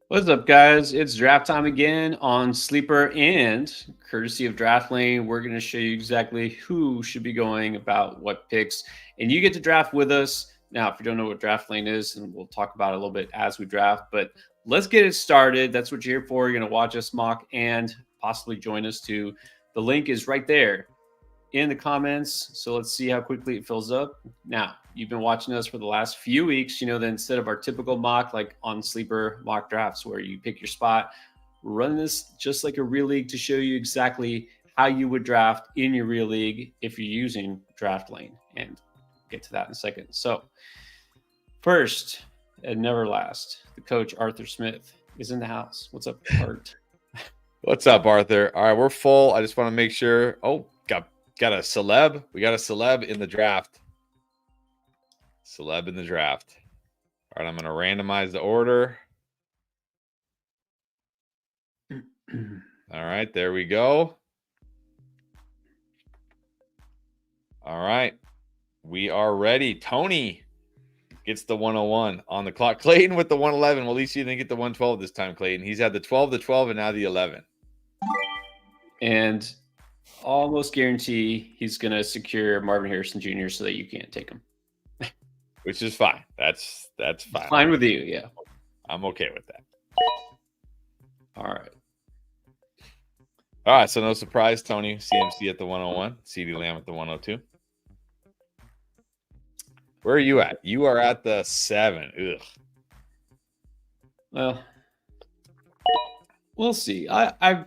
What's up, guys? It's draft time again on Sleeper, and courtesy of Draft Lane, we're going to show you exactly who should be going about what picks, and you get to draft with us. Now, if you don't know what Draft Lane is, and we'll talk about it a little bit as we draft, but let's get it started. That's what you're here for. You're going to watch us mock and possibly join us too. The link is right there in the comments. So let's see how quickly it fills up. Now, you've been watching us for the last few weeks. You know that instead of our typical mock, like on Sleeper mock drafts, where you pick your spot, run this just like a real league to show you exactly how you would draft in your real league if you're using Draft Lane. And get to that in a second. So, first and never last, the coach, Arthur Smith, is in the house. What's up, Art? What's up, Arthur? All right, we're full. I just want to make sure. Oh, got a celeb. We got a celeb in the draft. Celeb in the draft. All right, I'm going to randomize the order. All right, there we go. All right, we are ready. Tony gets the 101 on the clock. Clayton with the 111. Well, at least you didn't get the 112 this time, Clayton. He's had the 12, the 12, and now the 11. And almost guarantee he's going to secure Marvin Harrison Jr. so that you can't take him. Which is fine. That's fine. Fine with you, yeah. I'm okay with that. All right. All right, so no surprise, Tony. CMC at the 101. CeeDee Lamb at the 102. Where are you at? You are at the 7. Ugh. Well, we'll see. I've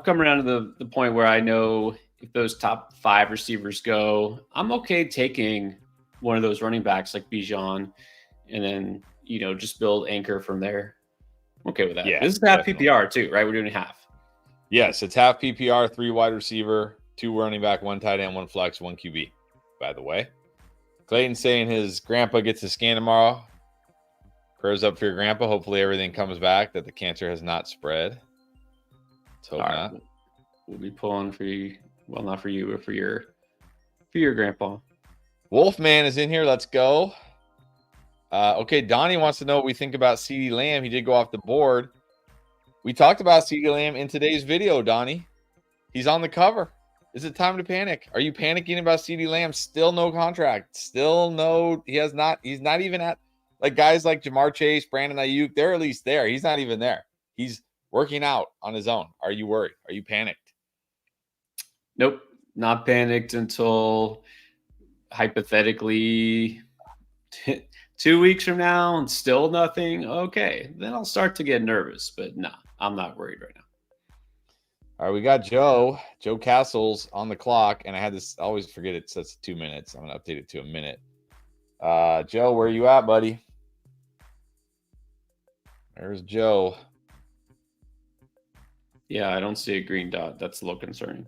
come around to the point where I know if those top 5 receivers go, I'm okay taking one of those running backs like Bijan, and then just build anchor from there. I'm okay with that. Yeah, this is half definitely. PPR too, right? We're doing half. Yes, it's half PPR, 3 wide receiver, 2 running back, 1 tight end, 1 flex, 1 QB. By the way, Clayton's saying his grandpa gets a scan tomorrow. Prayers up for your grandpa. Hopefully everything comes back, that the cancer has not spread. Let's hope not. We'll be pulling for you. Well, not for you, but for your grandpa. Wolfman is in here. Let's go. Okay, Donnie wants to know what we think about CeeDee Lamb. He did go off the board. We talked about CeeDee Lamb in today's video, Donnie. He's on the cover. Is it time to panic? Are you panicking about CeeDee Lamb? Still no contract. Still no. He's not even at, like, guys like Jamar Chase, Brandon Ayuk. They're at least there. He's not even there. He's working out on his own. Are you worried? Are you panicked? Nope, not panicked until hypothetically 2 weeks from now and still nothing. Okay, then I'll start to get nervous, but nah, I'm not worried right now. All right, we got Joe Castles on the clock, and I had this, I always forget it sets 2 minutes. I'm going to update it to a minute. Joe, where are you at, buddy? There's Joe. Yeah, I don't see a green dot. That's a little concerning.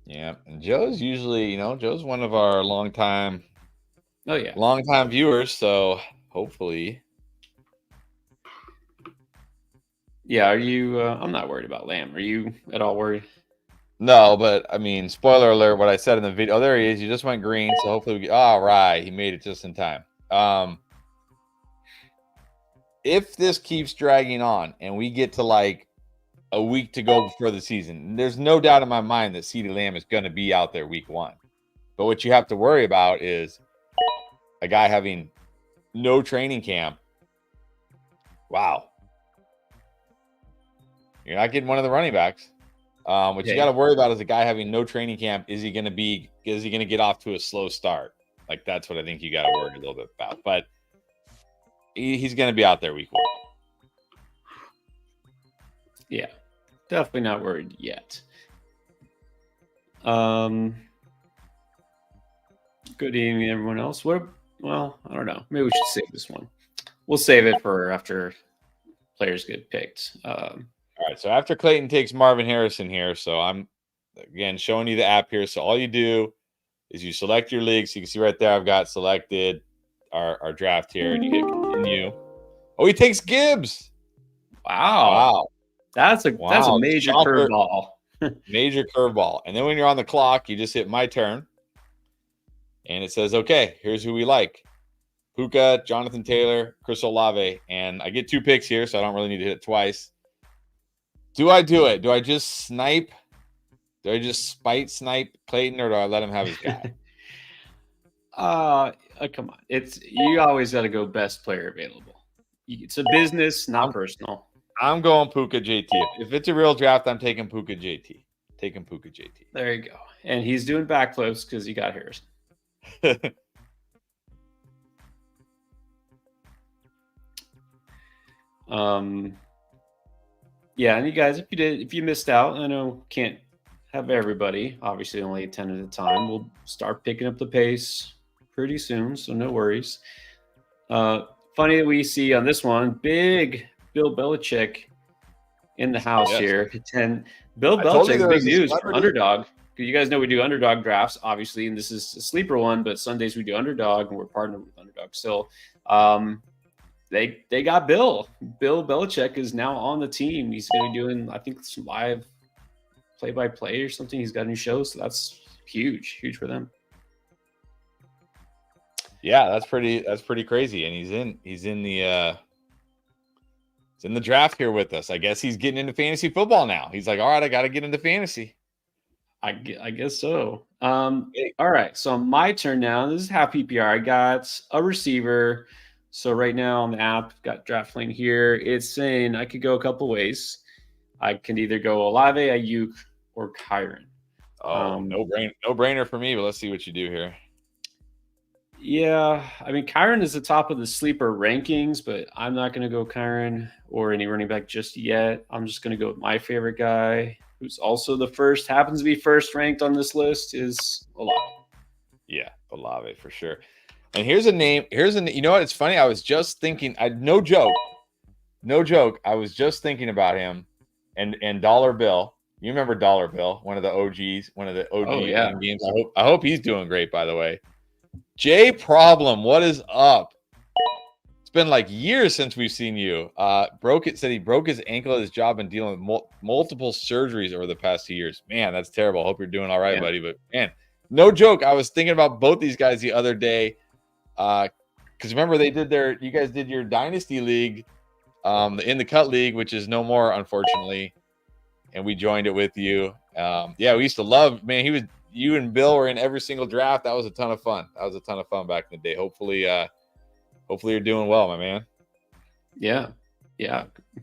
Yeah, and Joe's usually, Joe's one of our longtime viewers, so hopefully. Yeah, are you? I'm not worried about Lamb. Are you at all worried? No, but I mean, spoiler alert, what I said in the video. Oh, there he is. You just went green, so hopefully we get. All right, he made it just in time. If this keeps dragging on and we get to like a week to go before the season, there's no doubt in my mind that CeeDee Lamb is going to be out there week 1. But what you have to worry about is a guy having no training camp. Wow. You're not getting one of the running backs. What you got to worry about is a guy having no training camp. Is he going to get off to a slow start? Like, that's what I think you got to worry a little bit about. But he's going to be out there week 1. Yeah, definitely not worried yet. Good evening, everyone else. Well, I don't know. Maybe we should save this one. We'll save it for after players get picked. All right, so after Clayton takes Marvin Harrison here, so I'm, again, showing you the app here. So all you do is you select your league. So you can see right there, I've got selected our draft here, and you hit continue. Oh, he takes Gibbs. Wow. That's a major curveball. Major curveball. And then when you're on the clock, you just hit my turn. And it says, okay, here's who we like. Puka, Jonathan Taylor, Chris Olave, and I get 2 picks here, so I don't really need to hit it twice. Do I do it? Do I just snipe? Do I just snipe Clayton, or do I let him have his guy? Come on. You always got to go best player available. It's a business, not personal. I'm going Puka JT. If it's a real draft, I'm taking Puka JT. Taking Puka JT. There you go. And he's doing backflips because he got Harrison. Yeah, and you guys, if you missed out, I know can't have everybody. Obviously, only 10 at a time. We'll start picking up the pace pretty soon, so no worries. Funny that we see on this one, big Bill Belichick in the house here. 10. Bill Belichick, big news for Underdog. You guys know we do Underdog drafts, obviously, and this is a sleeper one, but Sundays we do Underdog, and we're partnered with Underdog still. They got Bill. Bill Belichick is now on the team. He's going to be doing, I think, some live play-by-play or something. He's got a new show, so that's huge for them. Yeah, that's pretty crazy. And he's in the draft here with us. I guess he's getting into fantasy football now. He's like, all right, I got to get into fantasy. I guess so. All right, so my turn now. This is half PPR. I got a receiver. So right now on the app, I've got Draft Lane here. It's saying I could go a couple ways. I can either go Olave, Ayuk, or Kyren. No brainer for me, but let's see what you do here. Yeah, I mean, Kyren is the top of the sleeper rankings, but I'm not going to go Kyren or any running back just yet. I'm just going to go with my favorite guy, who's also happens to be first ranked on this list, is Olave. Yeah, Olave for sure. And here's a name. You know what? It's funny. I was just thinking. No joke. I was just thinking about him, and Dollar Bill. You remember Dollar Bill, one of the OGs, games. I hope he's doing great. By the way, Jay Problem, what is up? It's been like years since we've seen you. Said he broke his ankle at his job and dealing with multiple surgeries over the past 2 years. Man, that's terrible. Hope you're doing all right, buddy. But man, no joke. I was thinking about both these guys the other day. Because remember you guys did your dynasty league, the In the Cut league, which is no more, unfortunately, and we joined it with you. We used to love, man. You and Bill were in every single draft. That was a ton of fun. Back in the day. Hopefully you're doing well, my man. Yeah,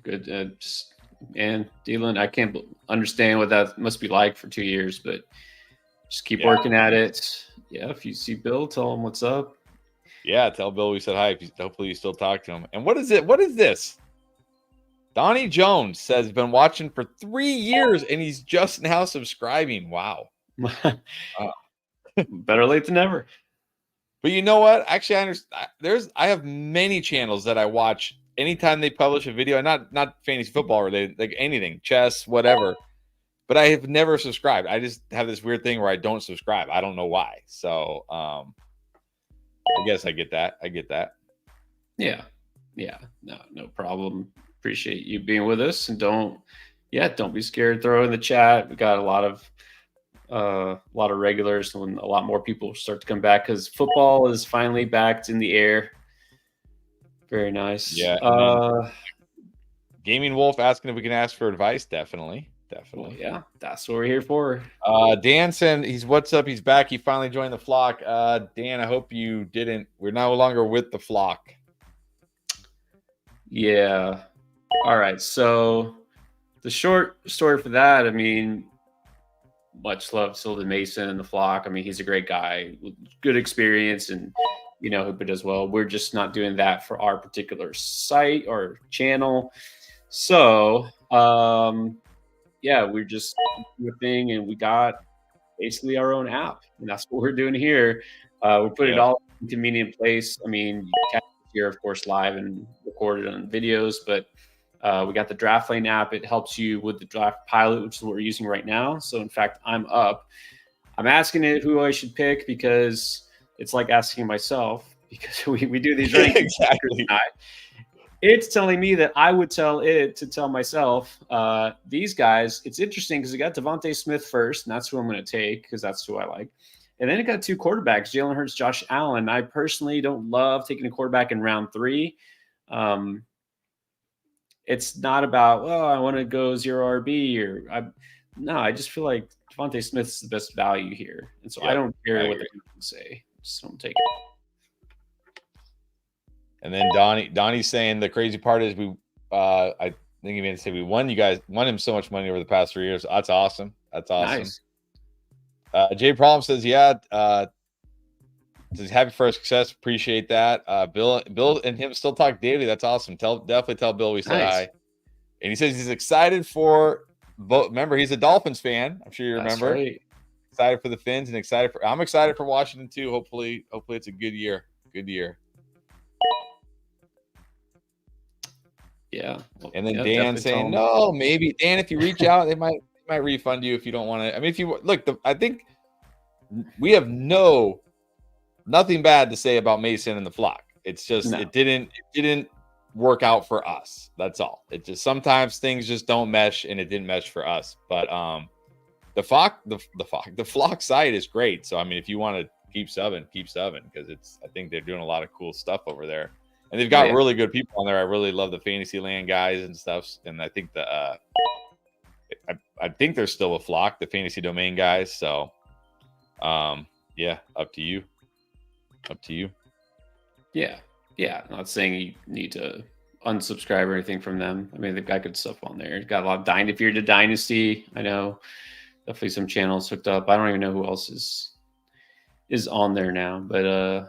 good. And Dylan, I can't understand what that must be like for 2 years, but just keep working at it. Yeah, if you see Bill, tell him what's up. Yeah, tell Bill we said hi. Hopefully you still talk to him. And what is it? What is this? Donnie Jones says he's been watching for 3 years and he's just now subscribing. Wow. Better late than never. But you know what? Actually, I understand. I have many channels that I watch anytime they publish a video, and not fantasy football related, like anything, chess, whatever. But I have never subscribed. I just have this weird thing where I don't subscribe. I don't know why. So I guess I get that. Yeah. No problem. Appreciate you being with us, and don't be scared. Throw in the chat. We got a lot of regulars, and a lot more people start to come back because football is finally back. It's in the air. Very nice. Yeah. Gaming Wolf asking if we can ask for advice. Definitely. Well, yeah, that's what we're here for. Dan said what's up? He's back. He finally joined the flock. Dan, I hope you didn't. We're no longer with the flock. Yeah. All right. So the short story for that, I mean, much love Sylvan Mason and the flock. I mean, he's a great guy, good experience, and hope it does well. We're just not doing that for our particular site or channel. So, we're just doing a thing, and we got basically our own app, and that's what we're doing here. We're putting it all in a convenient place. I mean, you can here, of course, live and recorded on videos, but we got the Draft Lane app. It helps you with the draft pilot, which is what we're using right now. So, in fact, I'm asking it who I should pick because it's like asking myself, because we do these rankings. Exactly. It's telling me that I would tell it to tell myself, these guys. It's interesting because we got Devontae Smith first, and that's who I'm going to take because that's who I like. And then it got 2 quarterbacks, Jalen Hurts, Josh Allen. I personally don't love taking a quarterback in round 3. It's not about, well, I want to go 0 RB I just feel like Devontae Smith's the best value here. And so I don't care what the people say. Just don't take it. And then Donnie's saying the crazy part is I think he meant to say we won him so much money over the past 3 years. That's awesome. That's awesome. Nice. Jay Problem says, says happy for success. Appreciate that. Bill and him still talk daily. That's awesome. Definitely tell Bill we said hi. And he says he's excited for both. Remember, he's a Dolphins fan. I'm sure you remember. That's right. Excited for the Fins and I'm excited for Washington too. Hopefully it's a good year. Good year. Yeah. Well, and then Dan saying, no, maybe Dan, if you reach out, they might refund you if you don't want to. I mean, if you look, I think we have nothing bad to say about Mason and the flock. It's just it didn't work out for us. That's all. It just sometimes things just don't mesh, and it didn't mesh for us. But the flock site is great. So I mean, if you want to keep subbing because I think they're doing a lot of cool stuff over there. And they've got really good people on there. I really love the Fantasyland guys and stuff. And I think I think there's still a flock, the Fantasy Domain guys. So, up to you. Up to you. Yeah. Not saying you need to unsubscribe or anything from them. I mean, they've got good stuff on there. Got a lot of if you're to Dynasty, I know definitely some channels hooked up. I don't even know who else is on there now, but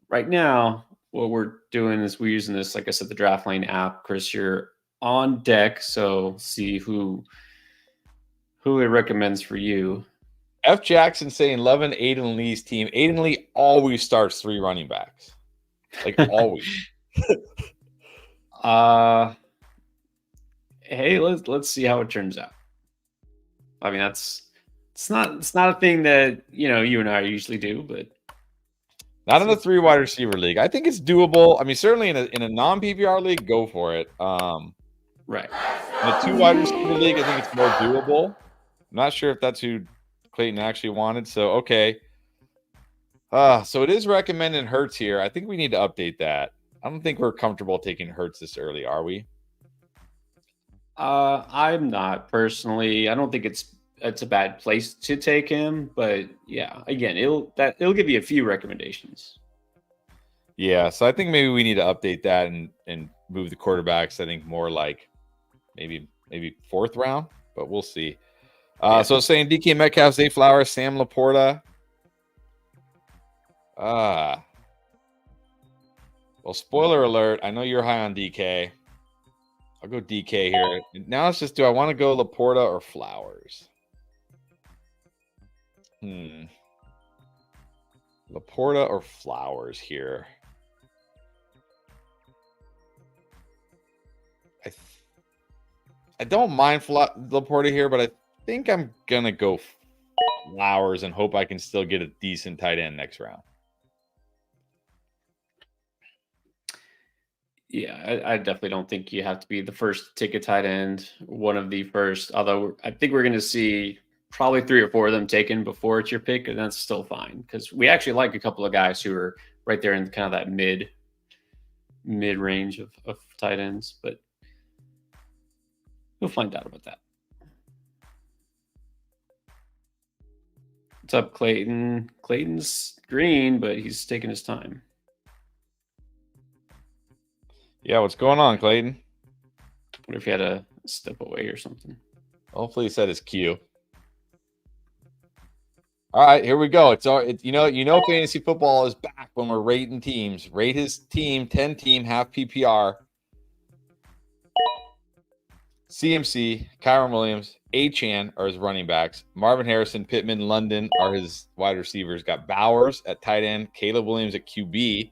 right now, what we're doing is we're using this, like I said, the Draft Lane app. Chris, you're on deck, so see who it recommends for you. F. Jackson saying, loving Aiden Lee's team. Aiden Lee always starts 3 running backs. Like, always. Hey, let's see how it turns out. I mean, it's not a thing that, you and I usually do, but not in a 3 wide receiver league. I think it's doable. I mean, certainly in a non-PPR league, go for it. Right. In a 2 wide receiver league, I think it's more doable. I'm not sure if that's who Clayton actually wanted. So, okay. So it is recommended Hurts here. I think we need to update that. I don't think we're comfortable taking Hurts this early, are we? I'm not personally. I don't think it's a bad place to take him, but yeah, again, it'll give you a few recommendations. Yeah, so I think maybe we need to update that and move the quarterbacks. I think more like maybe 4th round, but we'll see. So saying DK Metcalf, Zay Flowers, Sam Laporta. Well, spoiler alert. I know you're high on DK. I'll go DK here. Now it's just, do I want to go Laporta or Flowers? Laporta or Flowers here? I don't mind Laporta here, but I think I'm going to go Flowers and hope I can still get a decent tight end next round. Yeah, I definitely don't think you have to be the first to take a tight end, one of the first, although I think we're going to see probably 3 or 4 of them taken before it's your pick, and that's still fine because we actually like a couple of guys who are right there in kind of that mid range of tight ends, but we'll find out about that. What's up, Clayton? Clayton's green, but he's taking his time. Yeah, what's going on, Clayton? I wonder if he had to step away or something. Hopefully he said his cue. All right, here we go. Fantasy football is back when we're rating teams. Rate his team, 10-team, half PPR. CMC, Kyron Williams, Achane are his running backs. Marvin Harrison, Pittman, London are his wide receivers. Got Bowers at tight end, Caleb Williams at QB.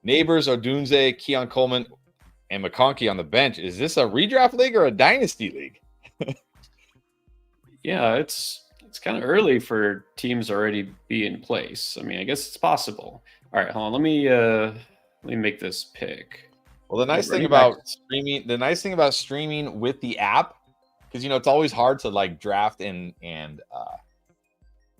Neighbors are Dunze, Keon Coleman, and McConkey on the bench. Is this a redraft league or a dynasty league? Yeah, it's kind of early for teams already be in place. I mean, I guess it's possible. All right, hold on. Let me make this pick. Well, the nice thing about streaming with the app, because it's always hard to like draft and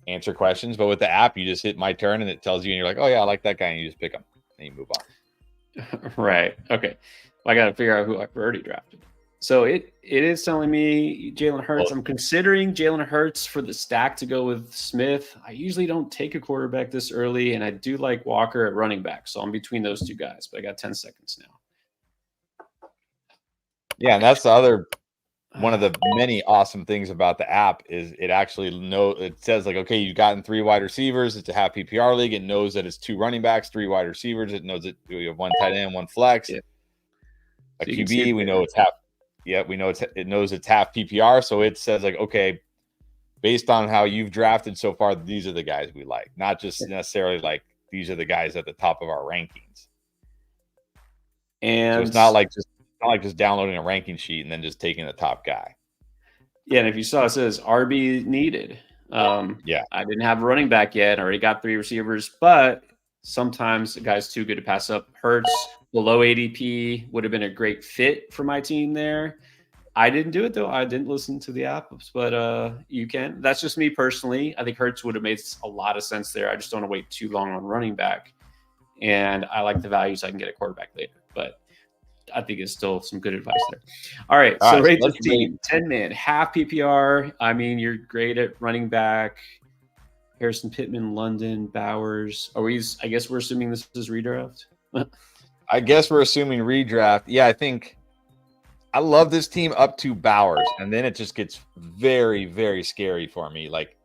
answer questions. But with the app, you just hit my turn and it tells you, and you're like, oh yeah, I like that guy, and you just pick him and you move on. Right. Okay. Well, I got to figure out who I've already drafted. So it is telling me Jalen Hurts. I'm considering Jalen Hurts for the stack to go with Smith. I usually don't take a quarterback this early, and I do like Walker at running back. So I'm between those two guys, but I got 10 seconds now. Yeah, and that's the other one of the many awesome things about the app is it actually it says like, okay, you've gotten 3 wide receivers. It's a half PPR league. It knows that it's 2 running backs, 3 wide receivers. It knows that you have 1 tight end, 1 flex. Yeah. A QB, we know it's half. Yeah, we know it knows it's half PPR. So it says like, okay, based on how you've drafted so far, these are the guys we like, not just necessarily like these are the guys at the top of our rankings. And so it's not like just downloading a ranking sheet and then just taking the top guy. Yeah, and if you saw, it says RB needed. Yeah, I didn't have a running back yet. I already got 3 receivers, but sometimes the guy's too good to pass up. Hurts below ADP would have been a great fit for my team there. I didn't do it though. I didn't listen to the app, but you can. That's just me personally. I think Hurts would have made a lot of sense there. I just don't want to wait too long on running back, and I like the value so I can get a quarterback later. But I think it's still some good advice there. All right, so rate this team 10-man, half PPR. I mean, you're great at running back. Harrison, Pittman, London, Bowers. I guess we're assuming this is redraft. I guess we're assuming redraft. Yeah, I think I love this team up to Bowers, and then it just gets very, very scary for me. Like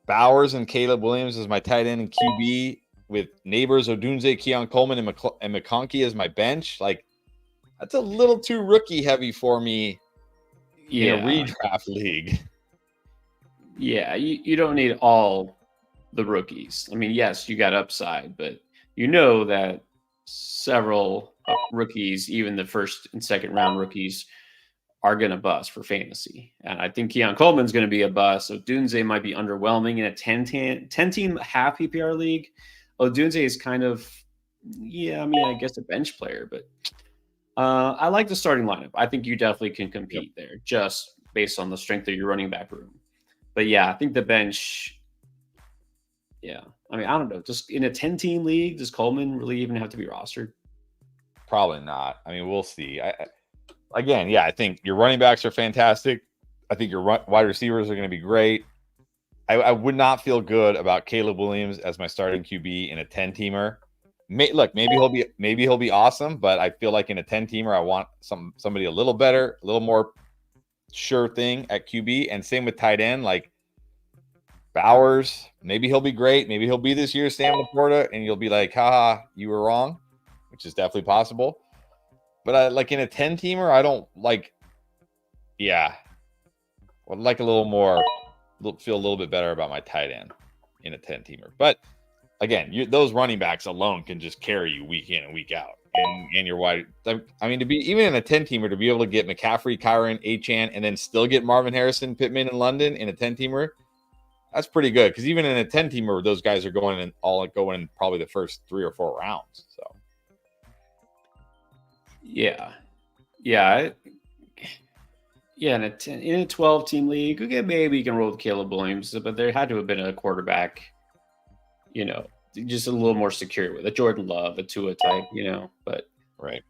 Bowers and Caleb Williams as my tight end and QB, with Neighbors, Odunze, Keon Coleman, and McConkey as my bench. Like that's a little too rookie heavy for me in a redraft league. Yeah, you don't need all the rookies. I mean, yes, you got upside, but you know that several rookies, even the first and second round rookies, are going to bust for fantasy. And I think Keon Coleman's going to be a bust. So Odunze might be underwhelming in a 10-team half PPR league. Odunze is kind of, I guess a bench player, but I like the starting lineup. I think you definitely can compete there just based on the strength of your running back room. But yeah, I think the bench, I mean, I don't know. Just in a 10-team league, does Coleman really even have to be rostered? Probably not. I mean, we'll see. I think your running backs are fantastic. I think your wide receivers are going to be great. I would not feel good about Caleb Williams as my starting QB in a 10-teamer. Maybe he'll be awesome, but I feel like in a 10-teamer, I want somebody a little better, a little more sure thing at QB. And same with tight end, like Bowers. Maybe he'll be great. Maybe he'll be this year's Sam Laporta, and you'll be like, haha, you were wrong, which is definitely possible. But I like in a 10-teamer, I don't like. Yeah, I'd like a little more. Feel a little bit better about my tight end in a 10-teamer. But again, those running backs alone can just carry you week in and week out. And your wide. I mean, to be even in a 10-teamer, to be able to get McCaffrey, Kyron, Achane, and then still get Marvin Harrison, Pittman, and London in a 10-teamer, that's pretty good. Because even in a 10-teamer, those guys are going in probably the first 3 or 4 rounds. So yeah. In a 12-team league, okay, maybe you can roll with Caleb Williams, but there had to have been a quarterback, just a little more secure with a Jordan Love, a Tua type, but right.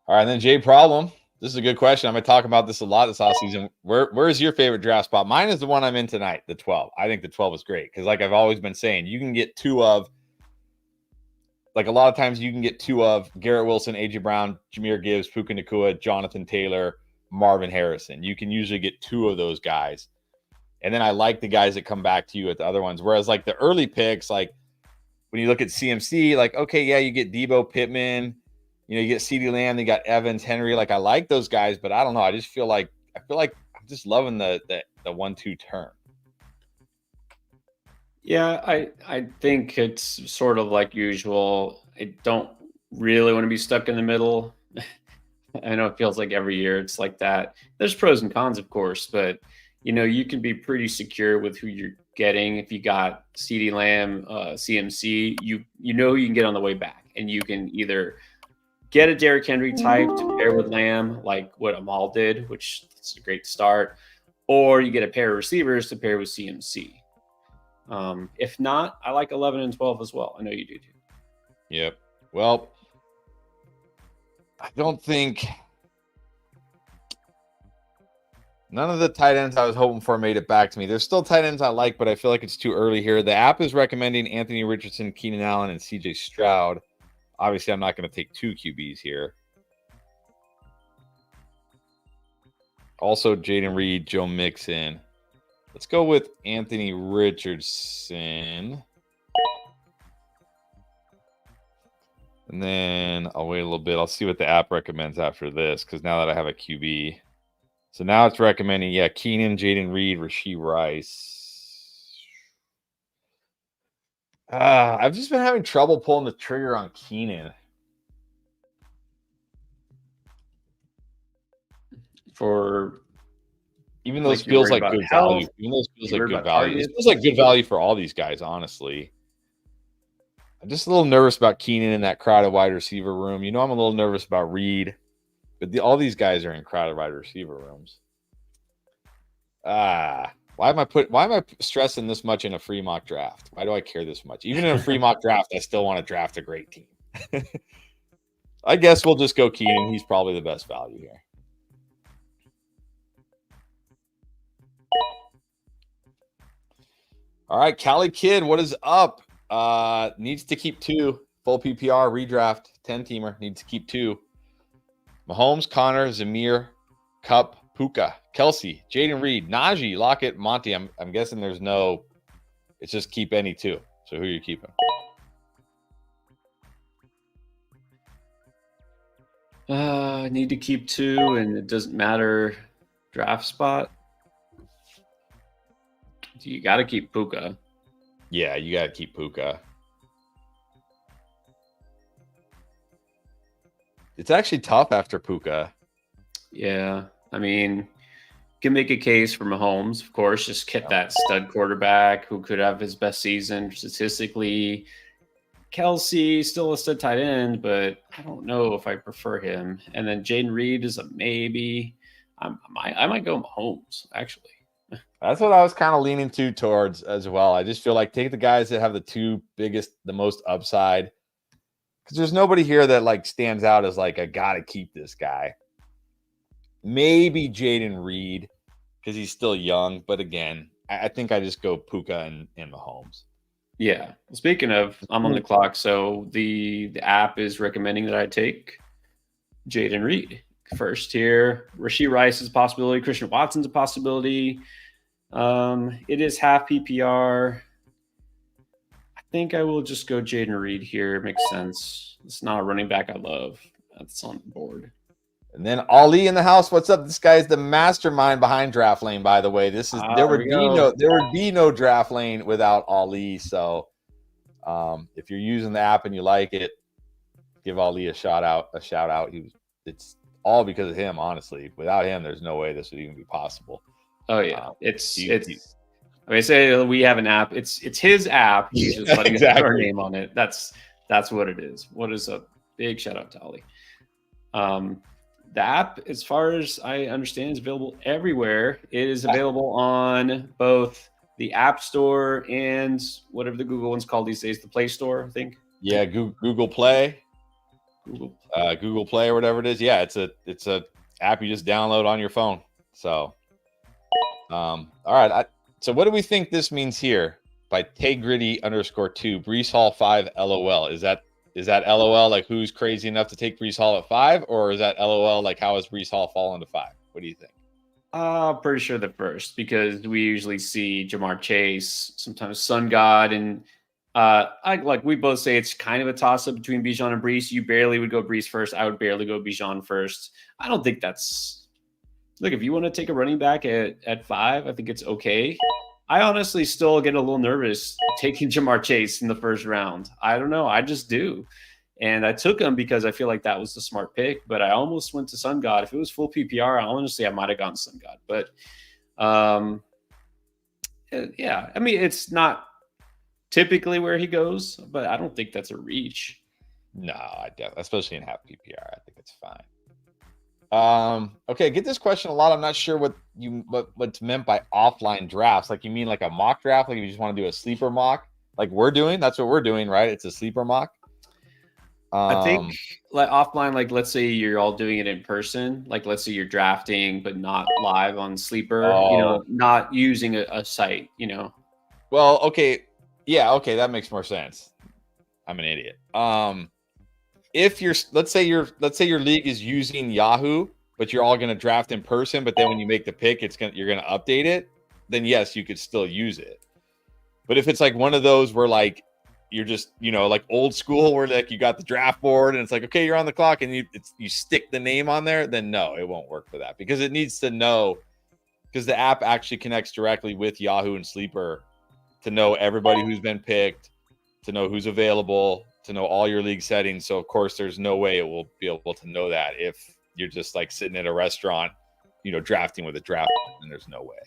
All right, and then Jay Problem. This is a good question. I'm going to talk about this a lot this offseason. Where is your favorite draft spot? Mine is the one I'm in tonight, the 12. I think the 12 is great because, like I've always been saying, you can get 2 of. Like a lot of times, you can get 2 of Garrett Wilson, AJ Brown, Jahmyr Gibbs, Puka Nacua, Jonathan Taylor, Marvin Harrison. You can usually get 2 of those guys. And then I like the guys that come back to you at the other ones. Whereas like the early picks, like when you look at CMC, like, okay, yeah, you get Debo, Pittman, you get CeeDee Lamb, you got Evans, Henry. Like I like those guys, but I don't know. I feel like I'm just loving the 1-2 turn. Yeah, I think it's sort of like usual. I don't really want to be stuck in the middle. I know it feels like every year it's like that. There's pros and cons, of course, but you can be pretty secure with who you're getting. If you got CeeDee Lamb, CMC, you know you can get on the way back, and you can either get a Derrick Henry type to pair with Lamb, like what Amal did, which is a great start, or you get a pair of receivers to pair with CMC. If not, I like 11 and 12 as well. I know you do too. Yep. Well, I don't think none of the tight ends I was hoping for made it back to me. There's still tight ends I like, but I feel like it's too early here. The app is recommending Anthony Richardson, Keenan Allen, and CJ Stroud. Obviously, I'm not going to take 2 QBs here. Also, Jaden Reed, Joe Mixon. Let's go with Anthony Richardson. And then I'll wait a little bit. I'll see what the app recommends after this, because now that I have a QB. So now it's recommending, Keenan, Jaden Reed, Rashee Rice. I've just been having trouble pulling the trigger on Keenan. Even though this feels like good value. Even though this feels like good value. This feels like good value for all these guys, honestly. I'm just a little nervous about Keenan in that crowded wide receiver room. I'm a little nervous about Reed. But all these guys are in crowded wide receiver rooms. Why am I stressing this much in a free mock draft? Why do I care this much? Even in a free mock draft, I still want to draft a great team. I guess we'll just go Keenan. He's probably the best value here. All right, Cali Kid, what is up? Needs to keep 2. Full PPR redraft. 10-teamer. Needs to keep 2. Mahomes, Connor, Zamir, Kupp, Puka, Kelsey, Jaden Reed, Najee, Lockett, Monty. I'm guessing there's no. It's just keep any 2. So who are you keeping? I need to keep 2, and it doesn't matter draft spot. You got to keep Puka. Yeah, you got to keep Puka. It's actually tough after Puka. Yeah. I mean, can make a case for Mahomes, of course. Just get that stud quarterback who could have his best season statistically. Kelsey, still a stud tight end, but I don't know if I prefer him. And then Jaden Reed is a maybe. I might go Mahomes, actually. That's what I was kind of leaning towards as well. I just feel like take the guys that have the most upside. Because there's nobody here that stands out as I got to keep this guy. Maybe Jaden Reed because he's still young. But again, I think I just go Puka and Mahomes. Yeah. Speaking of, I'm on the clock. So the app is recommending that I take Jaden Reed first here. Rashee Rice is a possibility. Christian Watson's a possibility. It is half PPR. I think I will just go Jaden Reed here. It makes sense. It's not a running back I love. That's on the board. And then Ali in the house. What's up? This guy is the mastermind behind Draft Lane, by the way. There would be no Draft Lane without Ali. So if you're using the app and you like it, give Ali a shout out. It's all because of him, honestly. Without him, there's no way this would even be possible. Oh yeah. I say we have an app. It's his app. He's just letting us put our name on it. That's what it is. What is a big shout out to Ali. The app, as far as I understand, is available everywhere. It is available on both the App Store and whatever the Google one's called these days, the Play Store, I think. Yeah, Google Play. Google Play or whatever it is. Yeah, it's a app you just download on your phone. So, all right. So what do we think this means here by Taygritty _2, Breece Hall 5 LOL? Is that LOL like who's crazy enough to take Breece Hall at 5, or is that LOL like how has Breece Hall fallen to 5? What do you think? Pretty sure the first, because we usually see Jamar Chase, sometimes Sun God, and we both say it's kind of a toss-up between Bijan and Breece. You barely would go Breece first. I would barely go Bijan first. I don't think that's – look, if you want to take a running back at 5, I think it's okay. I honestly still get a little nervous taking Jamar Chase in the first round. I don't know. I just do. And I took him because I feel like that was the smart pick, but I almost went to Sun God. If it was full PPR, honestly, I might have gone Sun God. But, yeah, I mean, it's not typically where he goes, but I don't think that's a reach. No, especially in half PPR, I think it's fine. Okay, get this question a lot. I'm not sure what's meant by offline drafts. Like, you mean like a mock draft? Like, if you just want to do a sleeper mock, like we're doing? That's what we're doing, right? It's a sleeper mock. I think like offline, like let's say you're all doing it in person, like let's say you're drafting but not live on Sleeper, not using a site, Well, okay. Yeah, okay, that makes more sense. I'm an idiot. If let's say your league is using Yahoo, but you're all going to draft in person, but then when you make the pick, you're going to update it, then yes, you could still use it. But if it's like one of those where like you're just, like old school where like you got the draft board and it's like, okay, you're on the clock and you stick the name on there, then no, it won't work for that, because it needs to know, because the app actually connects directly with Yahoo and Sleeper to know everybody who's been picked, to know who's available, to know all your league settings. So of course there's no way it will be able to know that if you're just like sitting at a restaurant, drafting with a draft, and there's no way.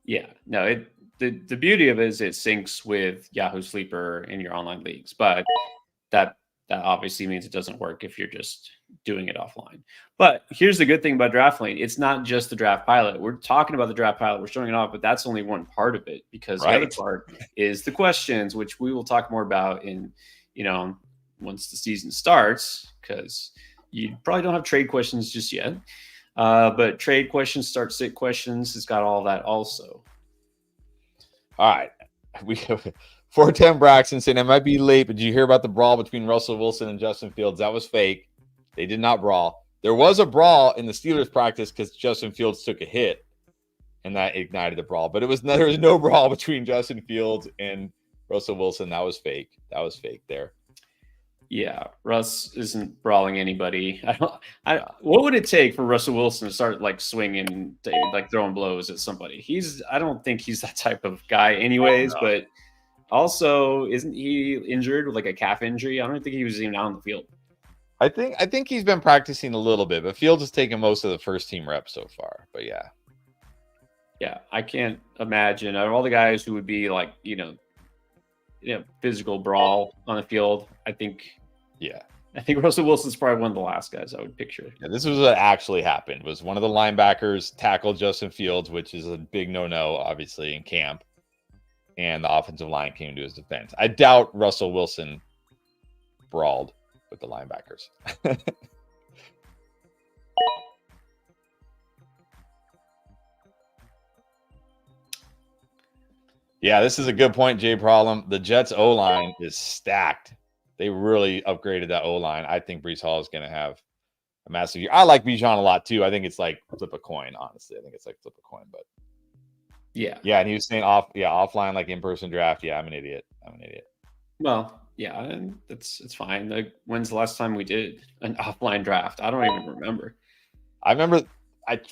Yeah, no, the beauty of it is it syncs with Yahoo Sleeper in your online leagues, but that obviously means it doesn't work if you're just doing it offline. But here's the good thing about Draftlane. It's not just the draft pilot. We're talking about the draft pilot. We're showing it off, but that's only one part of it, because the other part is the questions, which we will talk more about in, once the season starts, because you probably don't have trade questions just yet. But trade questions, start sit questions, it's got all that also. All right. We have 410 Braxton saying, I might be late, but did you hear about the brawl between Russell Wilson and Justin Fields? That was fake. They did not brawl. There was a brawl in the Steelers practice because Justin Fields took a hit, and that ignited the brawl. But there was no brawl between Justin Fields and Russell Wilson. That was fake. That was fake there. Yeah, Russ isn't brawling anybody. What would it take for Russell Wilson to start like swinging, like throwing blows at somebody? I don't think he's that type of guy, anyways. But also, isn't he injured with like a calf injury? I don't think he was even out on the field. I think he's been practicing a little bit, but Fields has taken most of the first team reps so far. But yeah, I can't imagine out of all the guys who would be like physical brawl on the field. I think Russell Wilson's probably one of the last guys I would picture. Yeah, this was what actually happened. Was one of the linebackers tackled Justin Fields, which is a big no-no, obviously, in camp, and the offensive line came to his defense. I doubt Russell Wilson brawled with the linebackers. Yeah, this is a good point, Jay Problem. The Jets O-line is stacked. They really upgraded that O-line. I think Breece Hall is going to have a massive year. I like Bijan a lot too. I think it's like flip a coin, honestly. I think it's like flip a coin, but yeah. And he was saying offline, like in-person draft. Yeah, I'm an idiot. Well, yeah, and it's fine. Like, when's the last time we did an offline draft? I don't even remember. I remember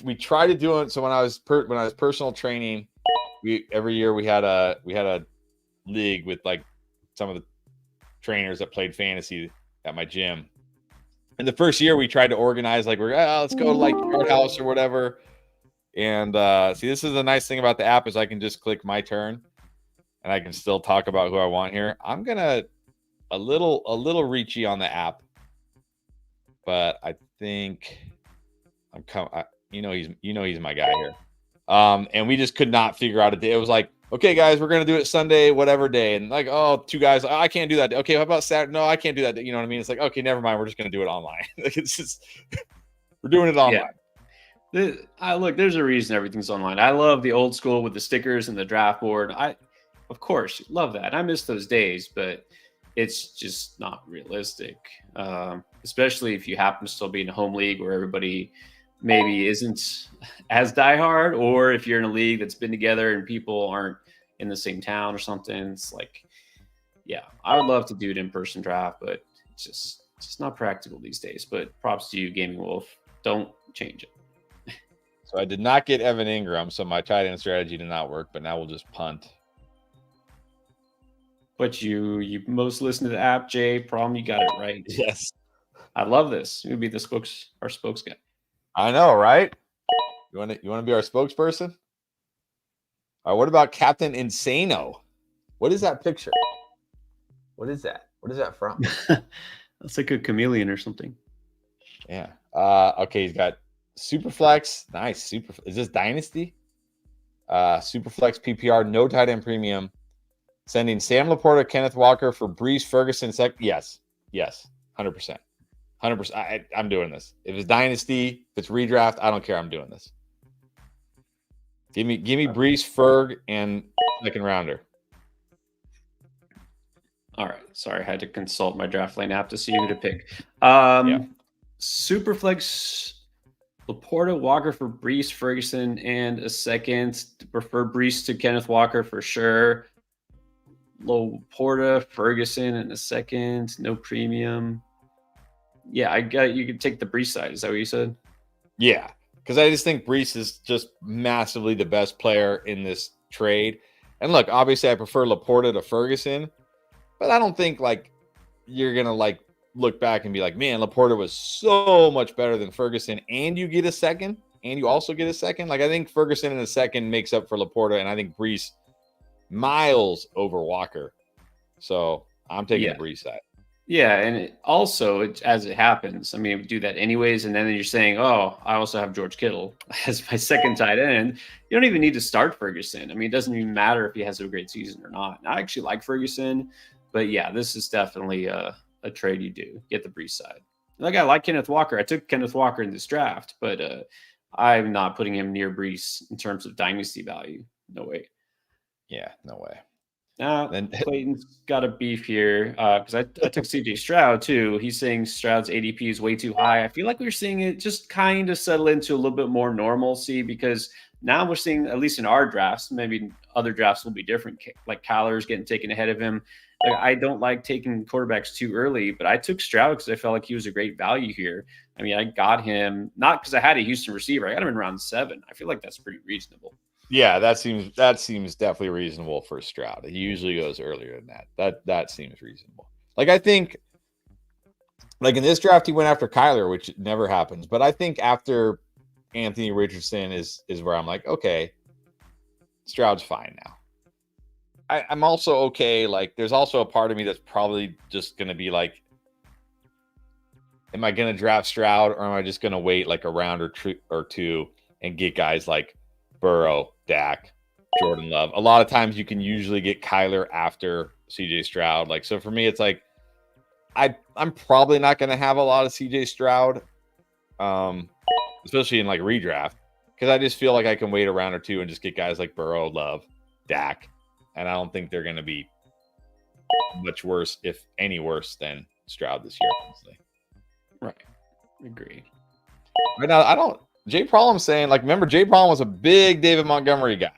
we tried to do it. So when I was personal training, every year we had a league with like some of the trainers that played fantasy at my gym. And the first year we tried to organize, like, let's go to like Yard House or whatever. And see, this is the nice thing about the app is I can just click my turn and I can still talk about who I want here. I'm gonna a little reachy on the app, but I think I'm coming. He's my guy here. And we just could not figure out a day. It was like, okay, guys, we're going to do it Sunday, whatever day. And like, two guys, I can't do that. Okay, how about Saturday? No, I can't do that. You know what I mean? It's like, okay, never mind. We're just going to do it online. Like, it's just, we're doing it online. Yeah. Look, there's a reason everything's online. I love the old school with the stickers and the draft board. Of course, love that. I miss those days, but it's just not realistic. Especially if you happen to still be in a home league where everybody maybe isn't as diehard, or if you're in a league that's been together and people aren't in the same town or something. It's like, yeah, I would love to do an in-person draft, but it's just not practical these days. But props to you, Gaming Wolf. Don't change it. So I did not get Evan Ingram, so my tight end strategy did not work, but now we'll just punt. But you most listen to the app, Jay. Problem, you got it right. Yes. I love this. You'll be our spokes guy. I know, right? You want to be our spokesperson? All right, what about Captain Insano? What is that picture? What is that? What is that from? That's like a chameleon or something. Yeah. Okay, he's got Superflex. Nice. Is this Dynasty? Superflex PPR, no tight end premium. Sending Sam Laporta, Kenneth Walker for Brees Ferguson. Yes, 100%. 100%. I'm doing this. If it's Dynasty, if it's redraft, I don't care. I'm doing this. Give me Brees, Ferg, and second rounder. All right. Sorry, I had to consult my draft lane app to see who to pick. Superflex, Laporta, Walker for Brees, Ferguson, and a second. Prefer Brees to Kenneth Walker for sure. Laporta, Ferguson, and a second. No premium. Yeah, you could take the Brees side. Is that what you said? Yeah, because I just think Brees is just massively the best player in this trade. And look, obviously, I prefer Laporta to Ferguson, but I don't think like you're gonna like look back and be like, man, Laporta was so much better than Ferguson, and you get a second, and you also get a second. Like I think Ferguson in a second makes up for Laporta, and I think Brees miles over Walker. So I'm taking the Brees side. Yeah, and as it happens, I mean, we do that anyways, and then you're saying, oh, I also have George Kittle as my second tight end. You don't even need to start Ferguson. I mean, it doesn't even matter if he has a great season or not. I actually like Ferguson, but yeah, this is definitely a trade you do. Get the Brees side. Like, I like Kenneth Walker. I took Kenneth Walker in this draft, but I'm not putting him near Brees in terms of dynasty value. No way. Yeah, no way. Then Clayton's got a beef here because I took CJ Stroud too. He's saying Stroud's ADP is way too high. I feel like we're seeing it just kind of settle into a little bit more normalcy because now we're seeing, at least in our drafts, maybe other drafts will be different, like Kyler's getting taken ahead of him. Like, I don't like taking quarterbacks too early, but I took Stroud because I felt like he was a great value here. I mean, I got him not because I had a Houston receiver. I got him in round 7. I feel like that's pretty reasonable. Yeah, that seems definitely reasonable for Stroud. He usually goes earlier than that. That seems reasonable. Like I think, like in this draft, he went after Kyler, which never happens. But I think after Anthony Richardson is where I'm like, okay, Stroud's fine now. I'm also okay. Like, there's also a part of me that's probably just going to be like, am I going to draft Stroud or am I just going to wait like a round or two and get guys like Burrow, Dak, Jordan Love? A lot of times you can usually get Kyler after CJ Stroud. Like, so for me, it's like, I'm probably not going to have a lot of CJ Stroud, especially in like redraft, because I just feel like I can wait a round or two and just get guys like Burrow, Love, Dak. And I don't think they're going to be much worse, if any worse, than Stroud this year, honestly. Right. Agree. Right now, I don't. Jay Problem saying, like, remember, Jay Problem was a big David Montgomery guy,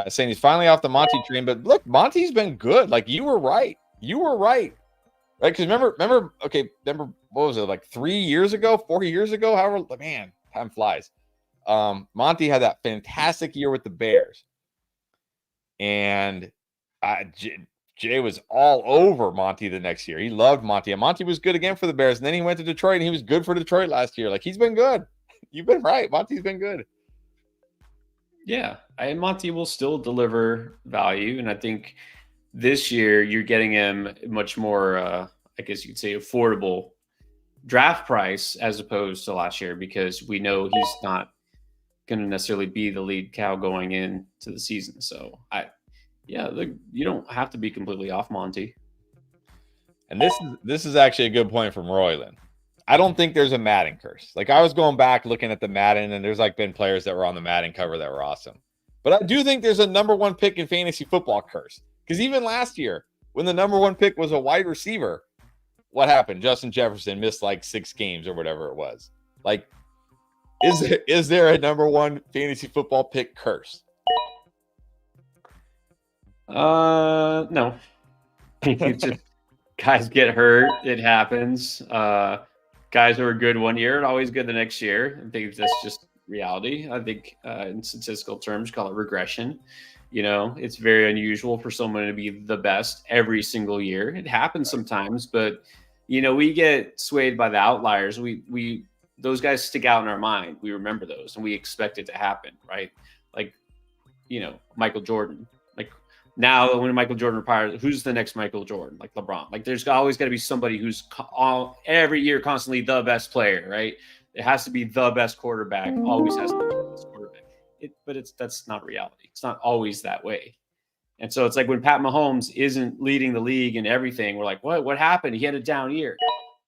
saying he's finally off the Monty train. But look, Monty's been good. Like, you were right. Right? Because remember, what was it, like 3 years ago, 4 years ago? However, man, time flies. Monty had that fantastic year with the Bears. And Jay was all over Monty the next year. He loved Monty. And Monty was good again for the Bears. And then he went to Detroit, and he was good for Detroit last year. Like, he's been good. You've been right. Monty's been good. Yeah. Monty will still deliver value. And I think this year you're getting him much more, I guess you could say, affordable draft price as opposed to last year, because we know he's not going to necessarily be the lead cow going into the season. So you don't have to be completely off Monty. And this is actually a good point from Royland. I don't think there's a Madden curse. Like, I was going back looking at the Madden, and there's like been players that were on the Madden cover that were awesome. But I do think there's a number 1 pick in fantasy football curse. Because even last year, when the number 1 pick was a wide receiver, what happened? Justin Jefferson missed like 6 games or whatever it was. Like, is there a number 1 fantasy football pick curse? No. It's just guys get hurt. It happens. Guys who are good one year are always good the next year. I think that's just reality. I think in statistical terms, call it regression. You know, it's very unusual for someone to be the best every single year. It happens sometimes, but you know, we get swayed by the outliers. We those guys stick out in our mind. We remember those and we expect it to happen, right? Like, you know, Michael Jordan. Like, now when Michael Jordan retires, who's the next Michael Jordan? Like LeBron. Like, there's always got to be somebody who's every year constantly the best player, right? It has to be the best quarterback. Always has to be the best quarterback. That's not reality. It's not always that way. And so it's like when Pat Mahomes isn't leading the league and everything, we're like, what happened? He had a down year.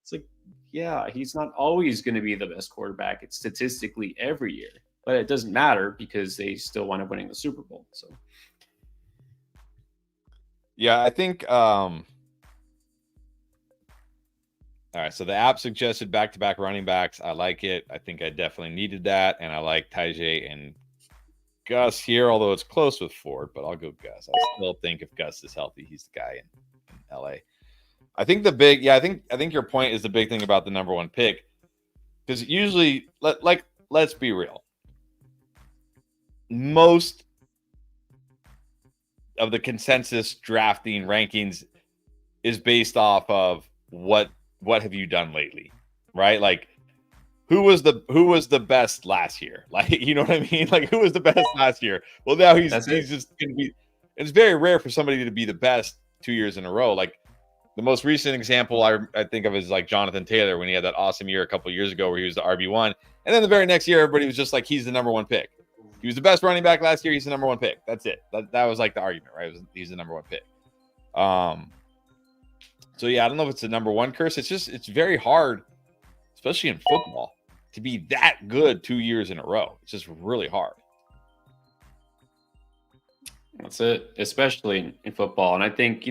It's like, yeah, he's not always going to be the best quarterback. It's statistically every year, but it doesn't matter because they still wind up winning the Super Bowl. So, yeah, I think. All right, so the app suggested back-to-back running backs. I like it. I think I definitely needed that, and I like Tajay and Gus here, although it's close with Ford, but I'll go Gus. I still think if Gus is healthy, he's the guy in LA. I think I think your point is the big thing about the number one pick, because usually, let's be real, most of the consensus drafting rankings is based off of what have you done lately, right? Like, who was the best last year? Like, you know what I mean? Like, who was the best last year? Well, now he's just going to be. It's very rare for somebody to be the best 2 years in a row. Like, the most recent example I think of is like Jonathan Taylor when he had that awesome year a couple of years ago where he was the RB1, and then the very next year everybody was just like, he's the number one pick. He was the best running back last year. He's the number one pick. That's it. That was like the argument, right? He's the number one pick. So yeah, I don't know if it's the number one curse. It's very hard, especially in football, to be that good 2 years in a row. It's just really hard. That's it, especially in football. And I think,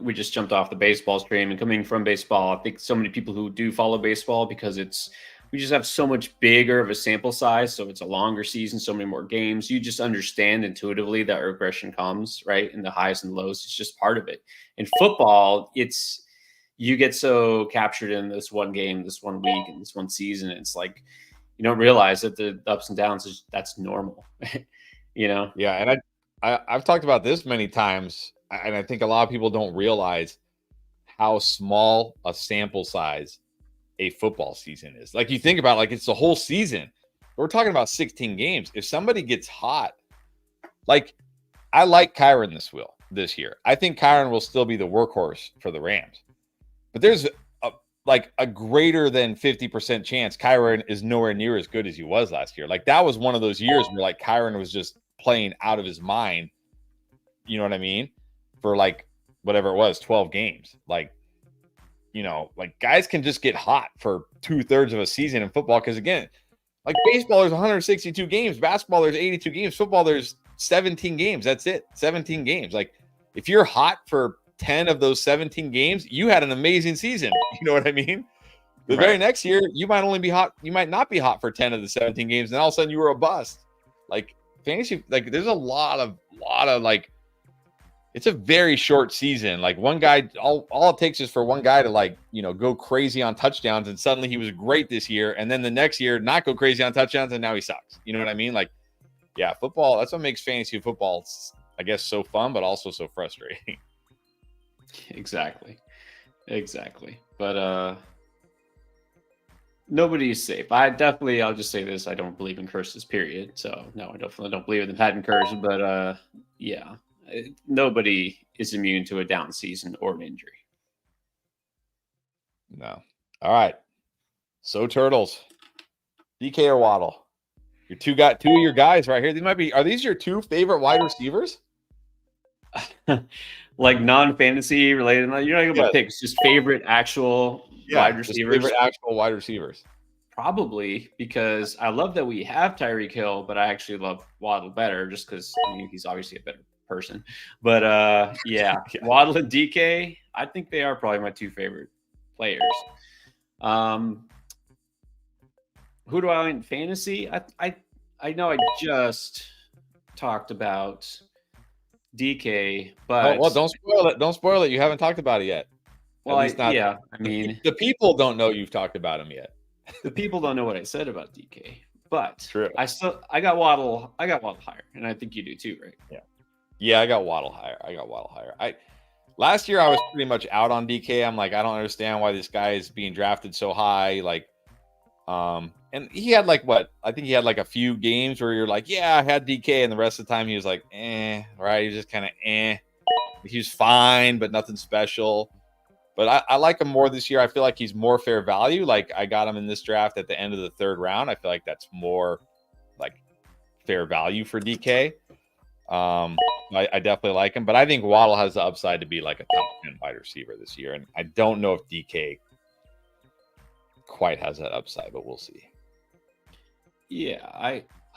we just jumped off the baseball stream, and coming from baseball, I think so many people who do follow baseball, because we just have so much bigger of a sample size. So it's a longer season, so many more games. You just understand intuitively that regression comes, right? In the highs and lows. It's just part of it. In football, you get so captured in this one game, this 1 week, and this one season. It's like, you don't realize that the ups and downs that's normal, Yeah. And I've talked about this many times, and I think a lot of people don't realize how small a sample size a football season is. Like, you think about, like, it's the whole season. We're talking about 16 games. If somebody gets hot, like, I like Kyren this year. I think Kyren will still be the workhorse for the Rams. But there's a greater than 50% chance Kyren is nowhere near as good as he was last year. Like, that was one of those years where, like, Kyren was just playing out of his mind, you know what I mean, for like whatever it was, 12 games. Like, like, guys can just get hot for 2/3 of a season in football, because again, like, baseball there's 162 games, basketball there's 82 games, football there's 17 games. That's it, 17 games. Like, if you're hot for 10 of those 17 games, you had an amazing season. You know what I mean? The very next year, you might not be hot for 10 of the 17 games, and all of a sudden you were a bust. Like, fantasy, like, there's a lot of like, it's a very short season. Like, one guy, all it takes is for one guy to, like, go crazy on touchdowns, and suddenly he was great this year, and then the next year not go crazy on touchdowns, and now he sucks. You know what I mean? Like, yeah, football, that's what makes fantasy football, I guess, so fun, but also so frustrating. Exactly. But nobody is safe. I'll just say this, I don't believe in curses, period. So no, I definitely don't believe in the patent curse, but yeah, nobody is immune to a down season or an injury. No. All right. So, Turtles, DK or Waddle? Two of your guys right here. Are these your two favorite wide receivers? Like, non-fantasy related? You're not going to pick just favorite actual wide receivers? Favorite actual wide receivers. Probably, because I love that we have Tyreek Hill, but I actually love Waddle better, just because he's obviously a better person. But yeah, Waddle and DK, I think they are probably my two favorite players. Who do I like in fantasy? I know I just talked about DK, but well, don't spoil it. Don't spoil it. You haven't talked about it yet. Well, I mean, the people don't know you've talked about him yet. The people don't know what I said about DK, but true. I got Waddle higher, and I think you do too, right? Yeah, I got Waddle higher. Last year I was pretty much out on DK. I'm like, I don't understand why this guy is being drafted so high. Like, and he had I think he had like a few games where you're like, yeah, I had DK, and the rest of the time he was like, right? He was just kind of He was fine, but nothing special. But I like him more this year. I feel like he's more fair value. Like I got him in this draft at the end of the 3rd round. I feel like that's more like fair value for DK. I definitely like him, but I think Waddle has the upside to be like a top 10 wide receiver this year. And I don't know if DK quite has that upside, but we'll see. Yeah,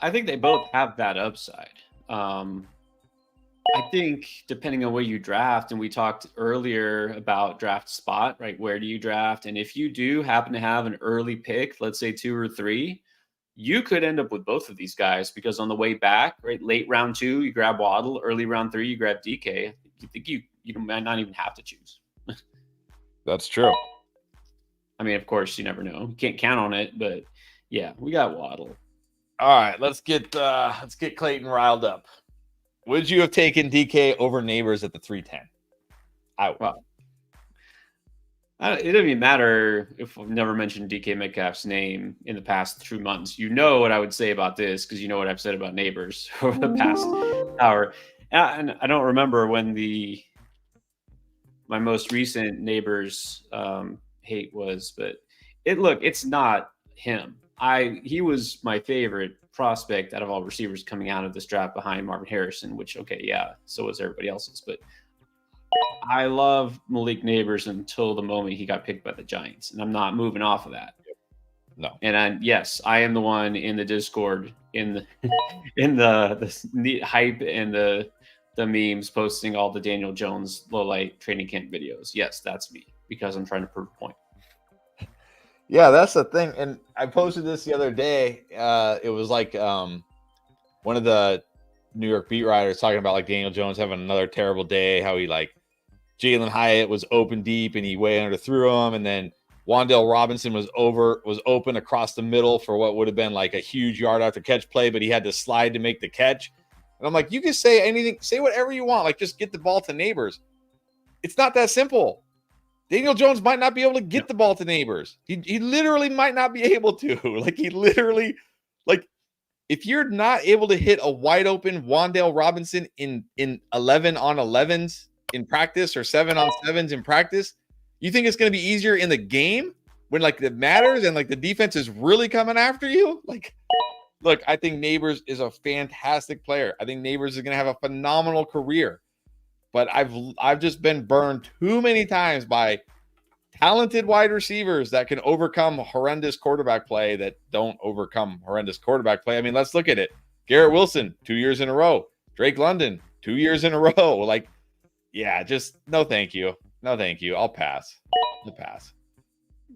I think they both have that upside. I think depending on where you draft, and we talked earlier about draft spot, right? Where do you draft? And if you do happen to have an early pick, let's say 2 or 3, you could end up with both of these guys because on the way back, right, late round 2, you grab Waddle, early round 3, you grab DK. You think you might not even have to choose. That's true. I mean, of course, you never know. You can't count on it, but yeah, we got Waddle. All right, let's get Clayton riled up. Would you have taken DK over Neighbors at the 310? Well, it doesn't even matter if I've never mentioned DK Metcalf's name in the past 2 months. You know what I would say about this because you know what I've said about Neighbors over the past hour. And I don't remember when my most recent Neighbors hate was, but it's not him. He was my favorite prospect out of all receivers coming out of this draft behind Marvin Harrison, which, okay, yeah, so was everybody else's. But I love Malik Neighbors until the moment he got picked by the Giants, and I'm not moving off of that. No. And yes, I am the one in the Discord, in the in the hype and the memes posting all the Daniel Jones low light training camp videos. Yes, that's me because I'm trying to prove a point. Yeah, that's the thing. And I posted this the other day. It was like one of the New York beat writers talking about like Daniel Jones having another terrible day, how he like Jalen Hyatt was open deep and he way underthrew him. And then Wan'Dale Robinson was open across the middle for what would have been like a huge yard after catch play, but he had to slide to make the catch. And I'm like, you can say anything, say whatever you want. Like just get the ball to Neighbors. It's not that simple. Daniel Jones might not be able to get the ball to Neighbors. He literally might not be able to. If you're not able to hit a wide open Wan'Dale Robinson in 11 on 11s in practice or 7 on 7s in practice, you think it's going to be easier in the game when like it matters and like the defense is really coming after you? Like, look, I think Neighbors is a fantastic player. I think Neighbors is going to have a phenomenal career. But I've just been burned too many times by talented wide receivers that can overcome horrendous quarterback play that don't overcome horrendous quarterback play. I mean, let's look at it. Garrett Wilson, 2 years in a row. Drake London, 2 years in a row. Like, yeah, just no thank you. No thank you. I'll pass.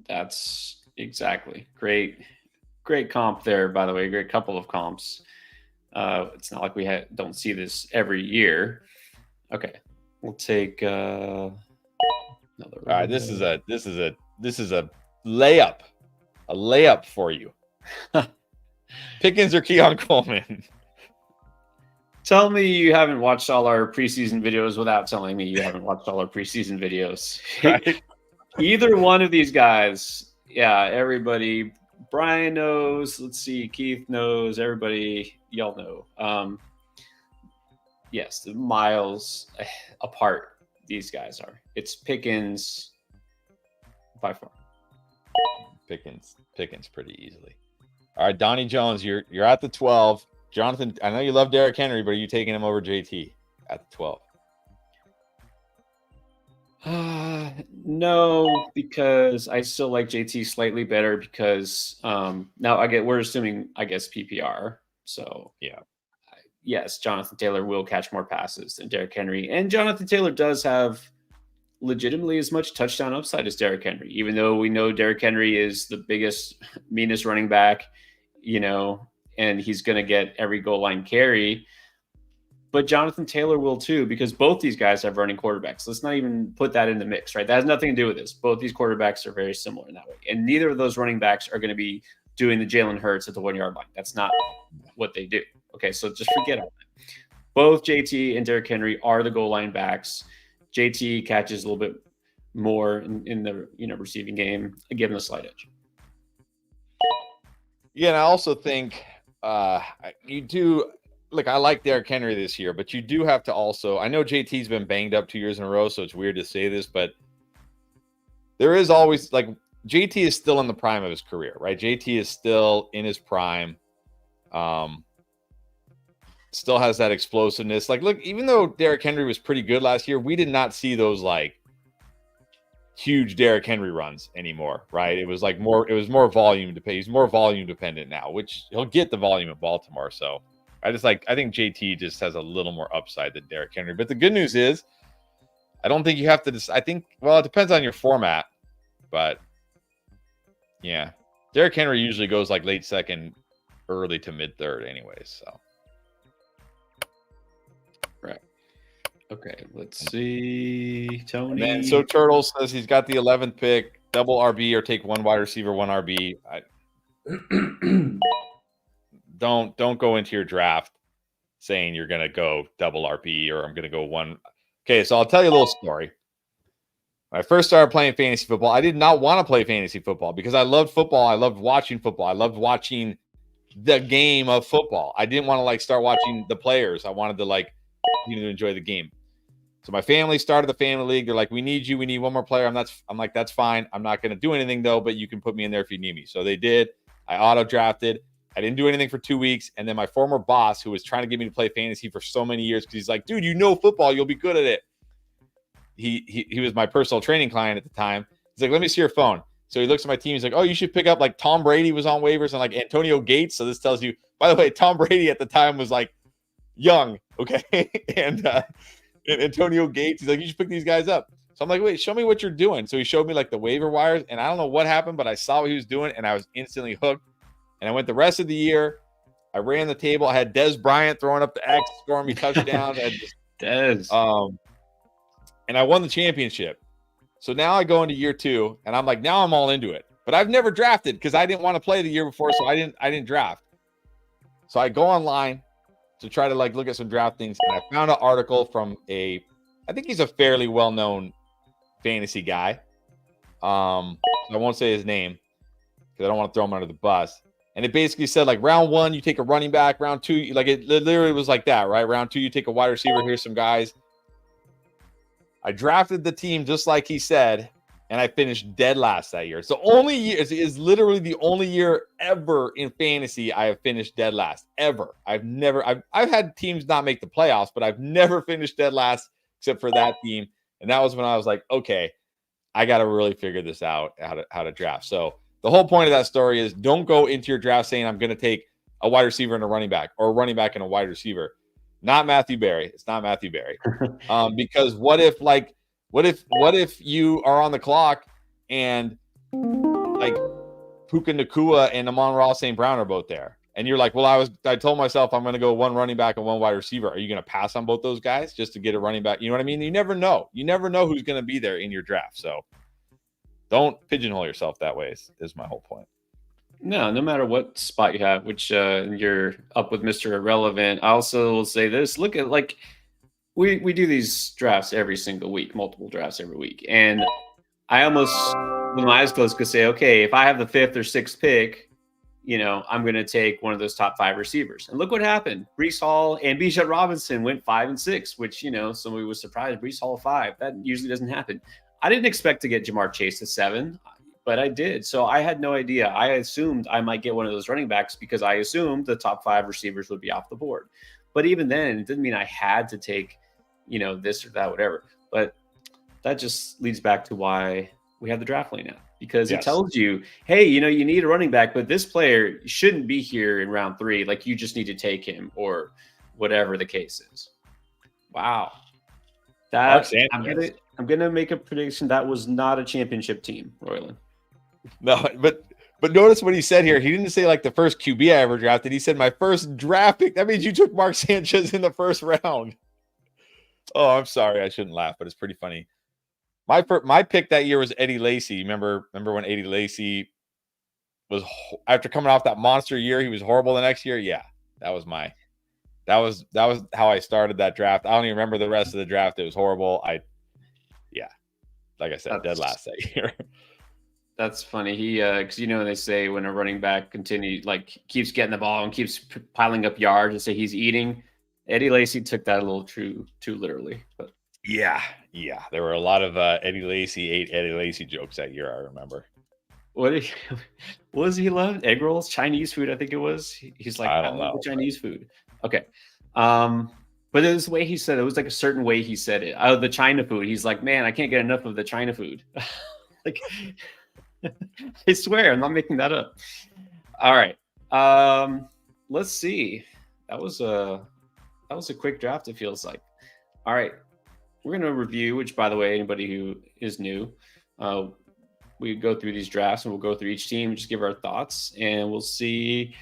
That's exactly. Great comp there, by the way. Great couple of comps. It's not like we don't see this every year. Okay, we'll take another. All right, this is a layup, for you. Pickens or Keon Coleman? Tell me you haven't watched all our preseason videos without telling me you haven't watched all our preseason videos. Right. Either one of these guys, yeah, everybody. Brian knows. Let's see, Keith knows. Everybody, y'all know. Yes, the miles apart these guys are. It's Pickens by far. Pickens pretty easily. All right, Donnie Jones, you're at the 12. Jonathan, I know you love Derrick Henry, but are you taking him over JT at the 12? No, because I still like JT slightly better because now we're assuming PPR. So yeah. Yes, Jonathan Taylor will catch more passes than Derrick Henry. And Jonathan Taylor does have legitimately as much touchdown upside as Derrick Henry, even though we know Derrick Henry is the biggest, meanest running back, and he's going to get every goal line carry. But Jonathan Taylor will too, because both these guys have running quarterbacks. Let's not even put that in the mix, right? That has nothing to do with this. Both these quarterbacks are very similar in that way. And neither of those running backs are going to be doing the Jalen Hurts at the 1 yard line. That's not what they do. Okay, so just forget all that. Both JT and Derrick Henry are the goal line backs. JT catches a little bit more in the receiving game. I give him a slight edge. Yeah, and I also think you do look. I like Derrick Henry this year, but you do have to also. I know JT's been banged up 2 years in a row, so it's weird to say this, but there is always like JT is still in the prime of his career, right? JT is still in his prime. Still has that explosiveness. Like, look, even though Derrick Henry was pretty good last year, we did not see those like huge Derrick Henry runs anymore, right? It was like more, it was more volume to pay. He's more volume dependent now, which he'll get the volume at Baltimore. So I think JT just has a little more upside than Derrick Henry. But the good news is, I don't think you have to. I think, well, it depends on your format, but yeah, Derrick Henry usually goes like late second, early to mid third, anyways. So. Right. Okay, let's see. Tony. And then So Turtle says he's got the 11th pick, double RB or take one wide receiver, one RB. Don't go into your draft saying you're gonna go double RB or I'm gonna go one. Okay, so I'll tell you a little story. When I first started playing fantasy football, I did not want to play fantasy football because I loved football. I loved watching football. I loved watching the game of football. I didn't want to like start watching the players. I wanted to like to enjoy the game. So my family started the family league. They're like, we need you. We need one more player. I'm like, that's fine. I'm not going to do anything though, but you can put me in there if you need me. So they did. I auto drafted. I didn't do anything for 2 weeks. And then my former boss, who was trying to get me to play fantasy for so many years, because he's like, dude, you know football. You'll be good at it. He was my personal training client at the time. He's like, let me see your phone. So he looks at my team. He's like, oh, you should pick up like Tom Brady was on waivers and like Antonio Gates. So this tells you, by the way, Tom Brady at the time was like young. Okay. And Antonio Gates, he's like, you should pick these guys up. So I'm like, wait, show me what you're doing. So he showed me like the waiver wires and I don't know what happened, but I saw what he was doing and I was instantly hooked. And I went the rest of the year. I ran the table. I had Dez Bryant throwing up the X, scoring me touchdowns. Dez. And I won the championship. So now I go into year 2 and I'm like, now I'm all into it. But I've never drafted because I didn't want to play the year before. So I didn't draft. So I go online to try to like look at some draft things. And I found an article from I think he's a fairly well-known fantasy guy. I won't say his name because I don't want to throw him under the bus. And it basically said like round 1, you take a running back, round 2, like it literally was like that, right? Round 2, you take a wide receiver. Here's some guys. I drafted the team just like he said, and I finished dead last that year. It's the only year, is literally the only year ever in fantasy I have finished dead last, ever. I've had teams not make the playoffs, but I've never finished dead last except for that team. And that was when I was like, okay, I got to really figure this out, how to draft. So the whole point of that story is don't go into your draft saying I'm going to take a wide receiver and a running back or a running back and a wide receiver. Not Matthew Berry. It's not Matthew Berry. Because what if you are on the clock and like Puka Nacua and Amon-Ra St. Brown are both there. And you're like, well, I told myself I'm going to go one running back and one wide receiver. Are you going to pass on both those guys just to get a running back? You know what I mean? You never know. You never know who's going to be there in your draft. So don't pigeonhole yourself that way is my whole point. No matter what spot you have, which you're up with Mr. Irrelevant. I also will say this: look at like we do these drafts every single week, multiple drafts every week, and I almost, with my eyes closed, could say, okay, if I have the 5th or 6th pick, I'm going to take one of those top 5 receivers. And look what happened: Breece Hall and Bijan Robinson went 5 and 6, which somebody was surprised. Breece Hall 5, that usually doesn't happen. I didn't expect to get Jamar Chase to 7. But I did. So I had no idea. I assumed I might get one of those running backs because I assumed the top 5 receivers would be off the board. But even then, it didn't mean I had to take, this or that, whatever. But that just leads back to why we have the draft lane now. Because It tells you, hey, you need a running back, but this player shouldn't be here in round 3. Like, you just need to take him or whatever the case is. Wow. I'm gonna make a prediction. That was not a championship team, Royland. No, but notice what he said here. He didn't say like the first QB I ever drafted. He said my first draft pick. That means you took Mark Sanchez in the first round. Oh, I'm sorry. I shouldn't laugh, but it's pretty funny. My pick that year was Eddie Lacy. Remember when Eddie Lacy was, after coming off that monster year, he was horrible the next year? Yeah, that was how I started that draft. I don't even remember the rest of the draft. It was horrible. Like I said, dead last that year. That's funny. He, because they say when a running back keeps getting the ball and keeps piling up yards and say he's eating. Eddie Lacy took that a little too literally. But yeah, Yeah, there were a lot of Eddie Lacy jokes that year, I remember. What did what was he love? Egg rolls, Chinese food, I think it was. He's like, I I don't love the know. Chinese food. Okay. But it was the way he said it. It was like a certain way he said it. Oh, the China food. He's like, man, I can't get enough of the China food. Like, I swear, I'm not making that up. All right. Let's see. That was a quick draft, it feels like. All right. We're gonna review, which by the way, anybody who is new, we go through these drafts and we'll go through each team, just give our thoughts, and we'll see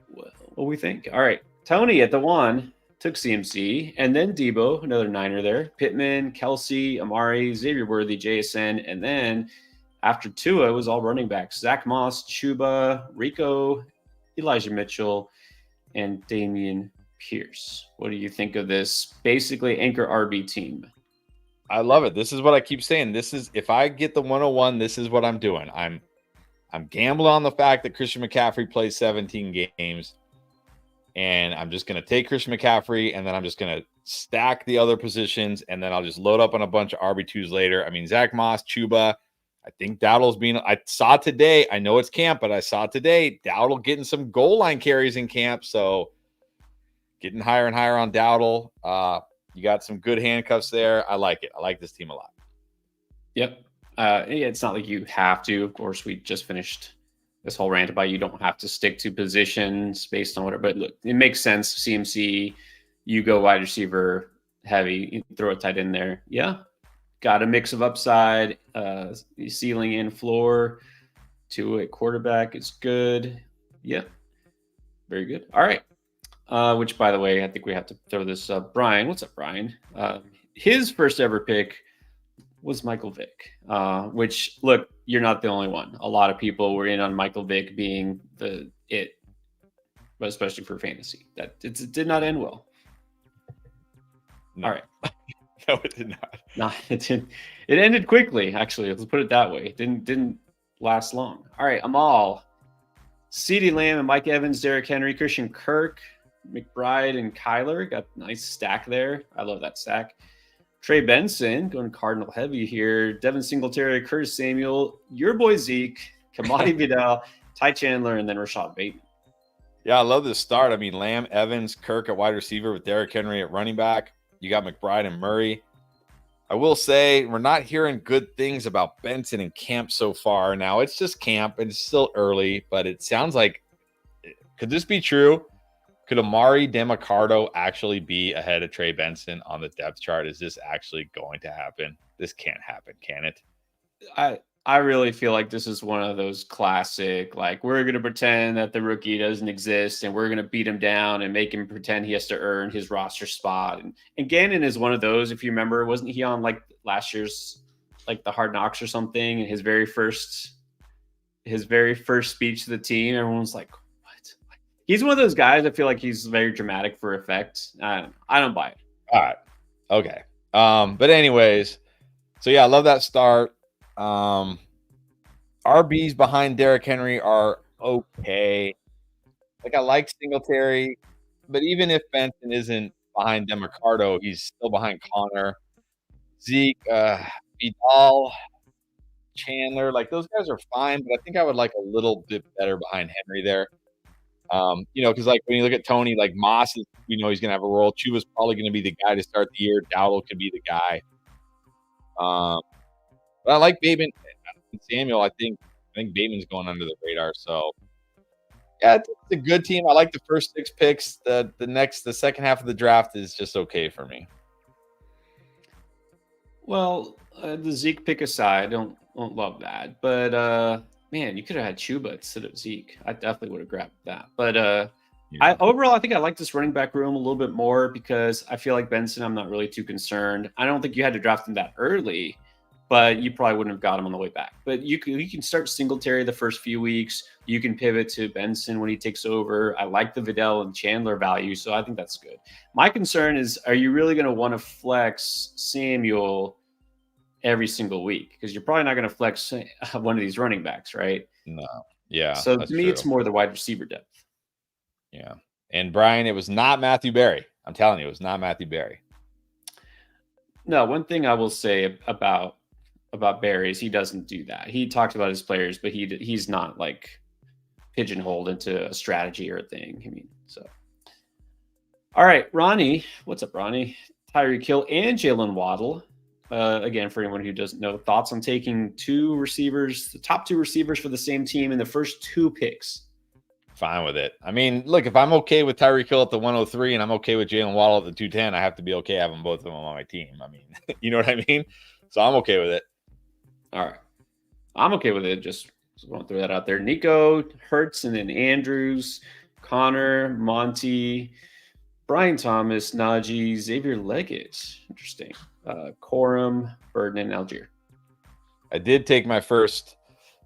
what we think. All right. Tony at the 1 took CMC, and then Debo, another Niner there. Pittman, Kelsey, Amari, Xavier Worthy, JSN, and then after Tua, it was all running backs. Zach Moss, Chuba, Rico, Elijah Mitchell, and Damian Pierce. What do you think of this basically anchor RB team? I love it. This is what I keep saying. This is, if I get the 101, this is what I'm doing. I'm gambling on the fact that Christian McCaffrey plays 17 games. And I'm just going to take Christian McCaffrey, and then I'm just going to stack the other positions, and then I'll just load up on a bunch of RB2s later. I mean, Zach Moss, Chuba, I think Dowdle's I saw today, I know it's camp, but I saw today, Dowdle getting some goal line carries in camp, so getting higher and higher on Dowdle. You got some good handcuffs there. I like it. I like this team a lot. Yep. It's not like you have to. Of course, we just finished this whole rant about you don't have to stick to positions based on whatever. But look, it makes sense. CMC, you go wide receiver heavy, you throw a tight end there. Yeah. Got a mix of upside, ceiling and floor. To a quarterback is good. Yeah. Very good. All right. Which, by the way, I think we have to throw this up. Brian, what's up, Brian? His first ever pick was Michael Vick, which, look, you're not the only one. A lot of people were in on Michael Vick being but especially for fantasy. That it did not end well. No. All right. No, it did not. No, it didn't. It ended quickly, actually. Let's put it that way. It didn't last long. All right, Amal, CeeDee Lamb and Mike Evans, Derrick Henry, Christian Kirk, McBride, and Kyler. Got a nice stack there. I love that stack. Trey Benson, going Cardinal heavy here. Devin Singletary, Curtis Samuel, your boy Zeke, Kamadi Vidal, Ty Chandler, and then Rashad Bateman. Yeah, I love this start. I mean, Lamb, Evans, Kirk at wide receiver with Derrick Henry at running back. You got McBride and Murray. I will say we're not hearing good things about Benson in camp so far. Now, it's just camp and it's still early, but it sounds like, could this be true? Could Amari Demicardo actually be ahead of Trey Benson on the depth chart? Is this actually going to happen? This can't happen, can it? I really feel like this is one of those classic, like, we're going to pretend that the rookie doesn't exist and we're going to beat him down and make him pretend he has to earn his roster spot. And Gannon is one of those, if you remember, wasn't he on like last year's, like the Hard Knocks or something? And his very first speech to the team, everyone was like, what? He's one of those guys. I feel like he's very dramatic for effect. I don't buy it. All right. Okay. But anyways, so yeah, I love that start. RBs behind Derrick Henry are okay. Like, I like Singletary, but even if Benson isn't behind Demicardo, he's still behind Connor, Zeke, Vidal, Chandler. Like, those guys are fine, but I think I would like a little bit better behind Henry there. Because like when you look at Tony, like Moss is, he's going to have a role. Chuba's probably going to be the guy to start the year. Dowdle could be the guy. But I like Bateman and Samuel. I think Bateman's going under the radar. So yeah, it's a good team. I like the first 6 picks. The second half of the draft is just okay for me. Well, the Zeke pick aside, I don't love that. But man, you could have had Chuba instead of Zeke. I definitely would have grabbed that. But yeah. Overall, I think I like this running back room a little bit more because I feel like Benson, I'm not really too concerned. I don't think you had to draft him that early, but you probably wouldn't have got him on the way back. But you can start Singletary the first few weeks. You can pivot to Benson when he takes over. I like the Vidal and Chandler value, so I think that's good. My concern is, are you really going to want to flex Samuel every single week? Because you're probably not going to flex one of these running backs, right? No. Yeah. So to me, it's more the wide receiver depth. Yeah. And Brian, it was not Matthew Berry. I'm telling you, it was not Matthew Berry. No, one thing I will say about Barry is he doesn't do that. He talks about his players, but he's not like pigeonholed into a strategy or a thing. I mean, so all right, Ronnie, what's up, Ronnie? Tyreek Hill and Jalen Waddle. Again, for anyone who doesn't know, thoughts on taking two receivers, the top two receivers for the same team in the first two picks. Fine with it. I mean, look, if I'm okay with Tyreek Hill at the 103 and I'm okay with Jalen Waddle at the 210, I have to be okay having both of them on my team. I mean, you know what I mean? So I'm okay with it. All right. I'm okay with it. Just want to throw that out there. Nico, Hurts, and then Andrews, Connor, Monty, Brian Thomas, Najee, Xavier Leggett. Interesting. Corum, Burden, and Algier. I did take my first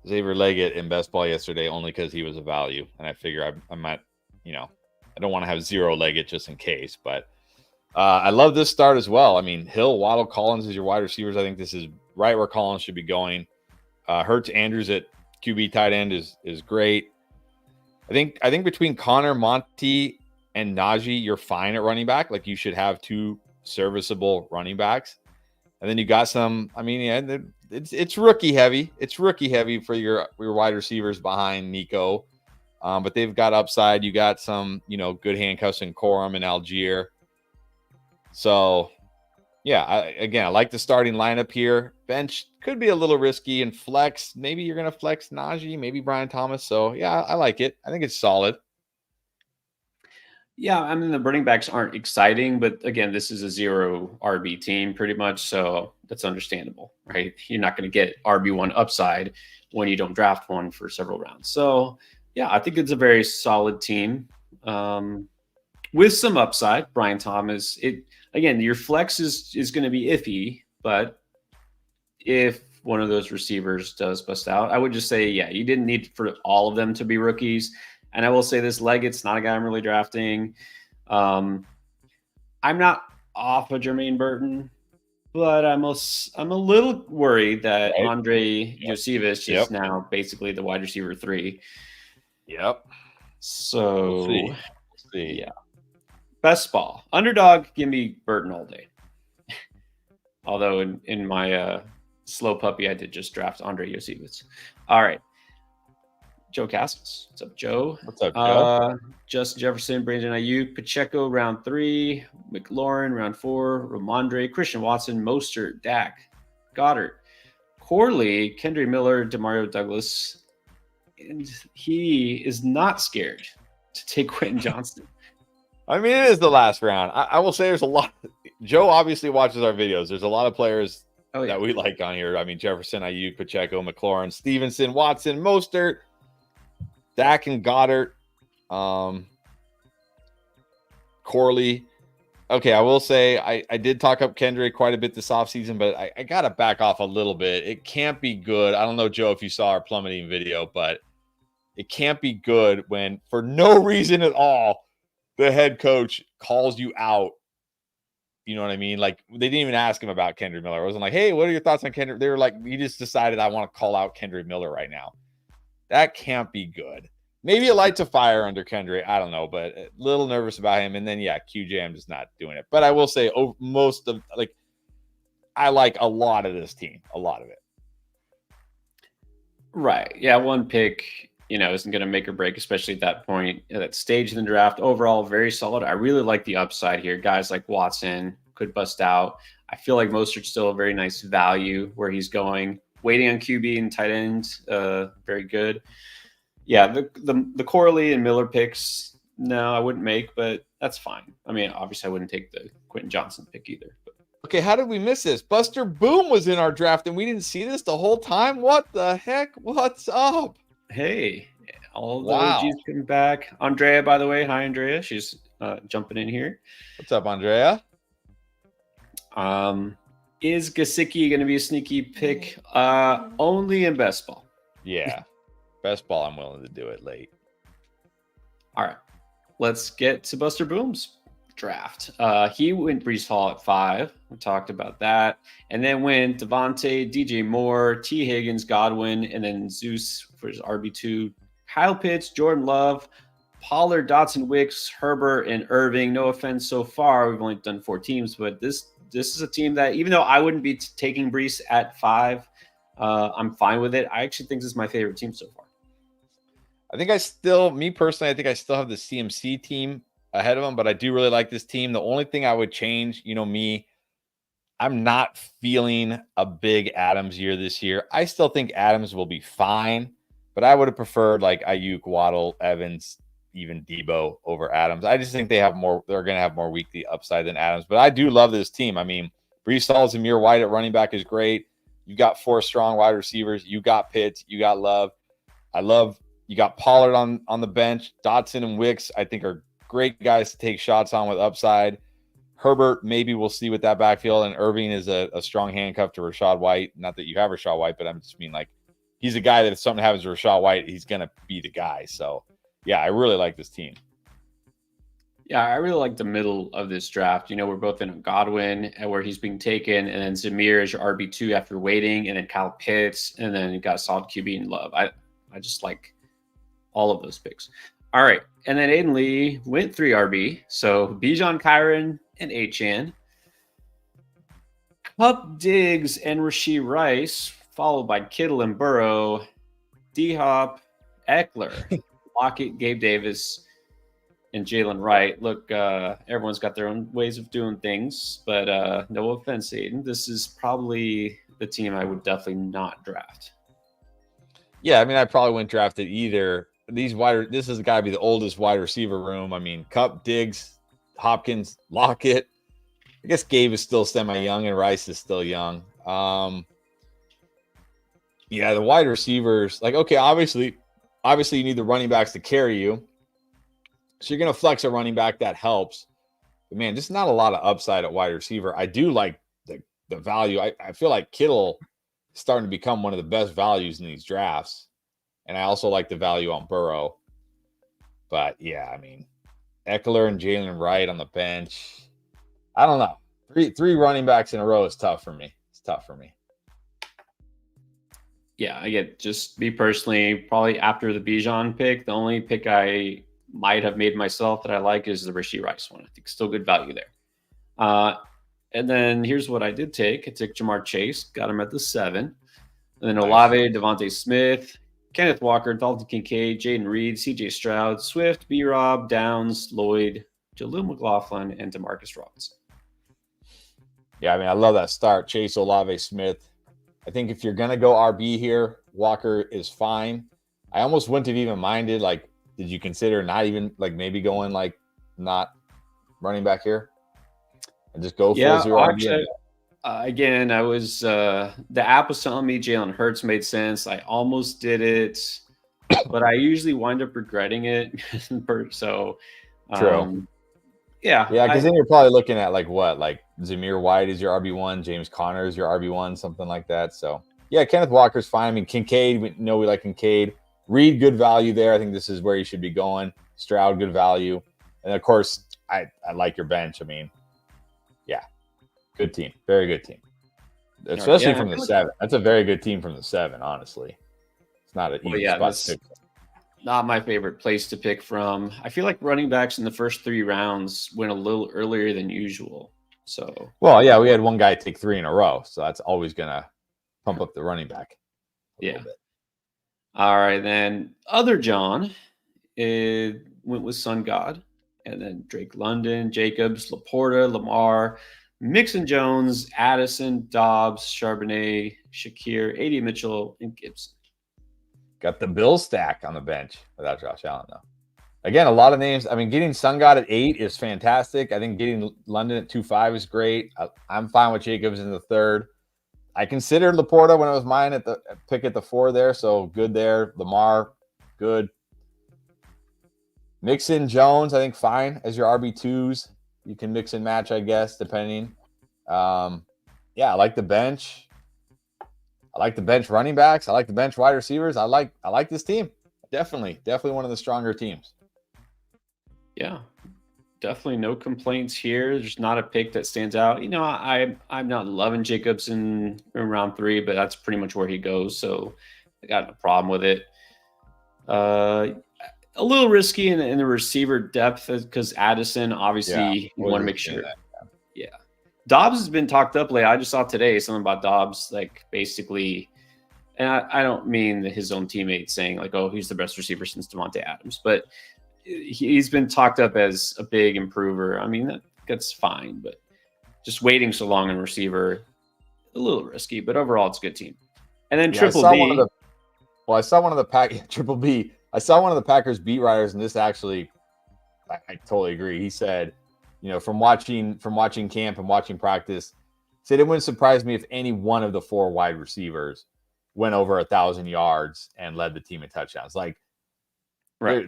Xavier Leggett in best ball yesterday only because he was a value. And I figure I might, I don't want to have zero Leggett just in case. But I love this start as well. I mean, Hill, Waddle, Collins is your wide receivers. I think this is right where Collins should be going. Hurts, Andrews at QB tight end is great. I think between Connor, Monty, and Najee, you're fine at running back. Like you should have two serviceable running backs. And then you got some, I mean, yeah, it's rookie heavy. It's rookie heavy for your wide receivers behind Nico. But they've got upside. You got some, good handcuffs in Corum and Algier. So, yeah, I like the starting lineup here. Bench could be a little risky, and flex, maybe you're going to flex Najee, maybe Brian Thomas. So, yeah, I like it. I think it's solid. Yeah, I mean, the running backs aren't exciting, but again, this is a zero RB team pretty much. So that's understandable, right? You're not going to get RB1 upside when you don't draft one for several rounds. So, yeah, I think it's a very solid team with some upside. Brian Thomas, again, your flex is going to be iffy, but if one of those receivers does bust out, I would just say, yeah, you didn't need for all of them to be rookies. And I will say this, Leggett's not a guy I'm really drafting. I'm not off of Jermaine Burton, but I'm a little worried that Andre Josevich is now basically the wide receiver 3. Yep. So we'll see. Yeah. Best ball. Underdog, give me Burton all day. Although in my slow puppy, I did just draft Andre Josevich. All right. Joe Castles. What's up, Joe? What's up, Joe? Justin Jefferson, Brandon Ayuk, Pacheco, round 3, McLaurin, round 4, Ramondre, Christian Watson, Mostert, Dak, Goddard, Corley, Kendry Miller, Demario Douglas, and he is not scared to take Quentin Johnston. I mean, it is the last round. I will say there's a lot. Joe obviously watches our videos. There's a lot of players that we like on here. I mean, Jefferson, Ayuk, Pacheco, McLaurin, Stevenson, Watson, Mostert, Dak and Goddard, Corley. Okay, I will say I did talk up Kendrick quite a bit this offseason, but I got to back off a little bit. It can't be good. I don't know, Joe, if you saw our plummeting video, but it can't be good when, for no reason at all, the head coach calls you out. You know what I mean? Like, they didn't even ask him about Kendrick Miller. It wasn't like, hey, what are your thoughts on Kendrick? They were like, he just decided I want to call out Kendrick Miller right now. That can't be good. Maybe it lights a fire under Kendrick. I don't know, but a little nervous about him. And then, yeah, QJ, I'm just not doing it. But I will say I like a lot of this team, a lot of it. Right. Yeah, one pick, isn't going to make or break, especially at that point, at that stage in the draft. Overall, very solid. I really like the upside here. Guys like Watson could bust out. I feel like Mostert's still a very nice value where he's going. Waiting on QB and tight end, very good. Yeah, the Corley and Miller picks, no, I wouldn't make, but that's fine. I mean, obviously, I wouldn't take the Quentin Johnston pick either. But. Okay, how did we miss this? Buster Boom was in our draft, and we didn't see this the whole time? What the heck? What's up? Hey, all the OGs coming back. Andrea, by the way. Hi, Andrea. She's jumping in here. What's up, Andrea? Is Gesicki going to be a sneaky pick? Only in best ball. Yeah. Best ball, I'm willing to do it late. All right. Let's get to Buster Boom's draft. He went Breece Hall at 5. We talked about that. And then went Devontae, DJ Moore, T. Higgins, Godwin, and then Zeus for his RB2. Kyle Pitts, Jordan Love, Pollard, Dotson, Wicks, Herbert, and Irving. No offense so far. We've only done 4 teams, but this this is a team that, even though I wouldn't be taking Brees at 5, I'm fine with it. I actually think this is my favorite team so far. I think me personally, I think I still have the CMC team ahead of them, but I do really like this team. The only thing I would change, me, I'm not feeling a big Adams year this year. I still think Adams will be fine, but I would have preferred like Ayuk, Waddle, Evans, even Debo over Adams. I just think they're going to have more weekly upside than Adams, but I do love this team. I mean, Brees Hall, Zamir White at running back is great. You got 4 strong wide receivers. You got Pitts. You got Love. You got Pollard on the bench. Dotson and Wicks, I think, are great guys to take shots on with upside. Herbert, maybe we'll see with that backfield. And Irving is a strong handcuff to Rachaad White. Not that you have Rachaad White, but I'm just mean like he's a guy that if something happens to Rachaad White, he's going to be the guy. So, yeah, I really like this team. Yeah, I really like the middle of this draft. We're both in Godwin, where he's being taken, and then Zamir is your RB2 after waiting, and then Kyle Pitts, and then you got solid QB and Love. I just like all of those picks. All right. And then Aiden Lee went 3 RB. So Bijan, Kyron, and Achane. Kupp, Diggs, and Rashee Rice, followed by Kittle and Burrow, D-Hop, Eckler, Lockett, Gabe Davis, and Jalen Wright. Look, everyone's got their own ways of doing things, but no offense, Aiden. This is probably the team I would definitely not draft. Yeah, I mean, I probably wouldn't draft it either. This has got to be the oldest wide receiver room. I mean, Kupp, Diggs, Hopkins, Lockett. I guess Gabe is still semi-young and Rice is still young. Yeah, the wide receivers, like, okay, obviously you need the running backs to carry you. So you're going to flex a running back that helps. But man, just not a lot of upside at wide receiver. I do like the value. I feel like Kittle is starting to become one of the best values in these drafts. And I also like the value on Burrow. But yeah, I mean, Eckler and Jalen Wright on the bench. I don't know. Three running backs in a row is tough for me. It's tough for me. Yeah, I get just me personally, probably after the Bijan pick, the only pick I might have made myself that I like is the Rashee Rice one. I think still good value there. And then here's what I did take. I took Jamar Chase, got him at the 7. And then Olave, Devontae Smith, Kenneth Walker, Dalton Kincaid, Jaden Reed, CJ Stroud, Swift, B-Rob, Downs, Lloyd, Jaleel McLaughlin, and Demarcus Robinson. Yeah, I mean, I love that start. Chase, Olave, Smith. I think if you're going to go RB here, Walker is fine. I almost wouldn't have even minded, like, did you consider not even, like, maybe going, like, not running back here? And just go full zero RB? Again, I was the app was telling me Jalen Hurts made sense. I almost did it, but I usually wind up regretting it. So, true. Yeah, because then you're probably looking at like Zamir White is your RB1, James Conner is your RB1, something like that. So yeah, Kenneth Walker's fine. I mean, Kincaid, we like Kincaid. Reed, good value there. I think this is where you should be going. Stroud, good value, and of course, I like your bench. I mean, yeah. Good team. Very good team. Especially from the 7. That's a very good team from the 7, honestly. It's not an easy spot to pick. Not my favorite place to pick from. I feel like running backs in the first 3 rounds went a little earlier than usual. So, well, yeah, we had one guy take 3 in a row, so that's always going to pump up the running back a little bit. All right, then other John went with Sun God, and then Drake London, Jacobs, Laporta, Lamar, Mixon, Jones, Addison, Dobbs, Charbonnet, Shakir, A.D. Mitchell, and Gibson. Got the Bill stack on the bench without Josh Allen, though. Again, a lot of names. I mean, getting Sun God at 8 is fantastic. I think getting London at 2.5 is great. I'm fine with Jacobs in the 3rd. I considered Laporta when it was mine at the pick at the 4 there, so good there. Lamar, good. Mixon, Jones, I think fine as your RB2s. You can mix and match, I guess, depending. Yeah, I like the bench. I like the bench running backs. I like the bench wide receivers. I like this team. Definitely one of the stronger teams. Yeah, definitely no complaints here. There's not a pick that stands out. I'm not loving Jacobs in round 3, but that's pretty much where he goes. So I got no problem with it. A little risky in the receiver depth because Addison, obviously, you want to make sure. Yeah. Dobbs has been talked up lately. I just saw today something about Dobbs, like basically, and I don't mean his own teammates saying like, oh, he's the best receiver since Devontae Adams, but he's been talked up as a big improver. I mean, that's fine, but just waiting so long in receiver, a little risky, but overall it's a good team. And then Triple B. I saw one of the Triple B. I saw one of the Packers beat writers, and this actually, I totally agree. He said, from watching camp and watching practice, said it wouldn't surprise me if any one of the 4 wide receivers went over 1,000 yards and led the team in touchdowns. Like, right.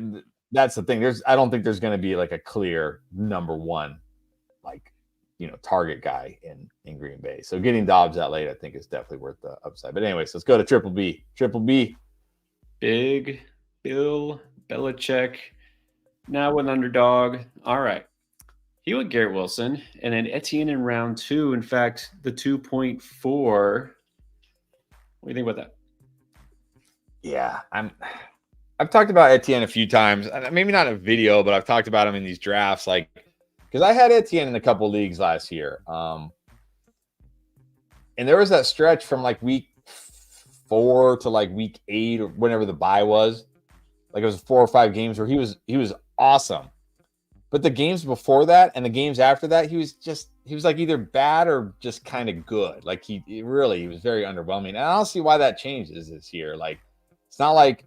That's the thing. I don't think there's going to be like a clear number one, like, target guy in Green Bay. So getting Dobbs that late, I think, is definitely worth the upside. But anyways, let's go to Triple B. Triple B. Big Bill Belichick. Now with underdog. All right. He went Garrett Wilson and then Etienne in round 2. In fact, the 2.4. What do you think about that? Yeah, I've talked about Etienne a few times. Maybe not a video, but I've talked about him in these drafts. Like, because I had Etienne in a couple leagues last year. And there was that stretch from like week 4 to like week 8 or whenever the bye was. Like it was 4 or 5 games where he was awesome. But the games before that and the games after that, he was like either bad or just kind of good. Like he was very underwhelming. And I don't see why that changes this year. Like it's not like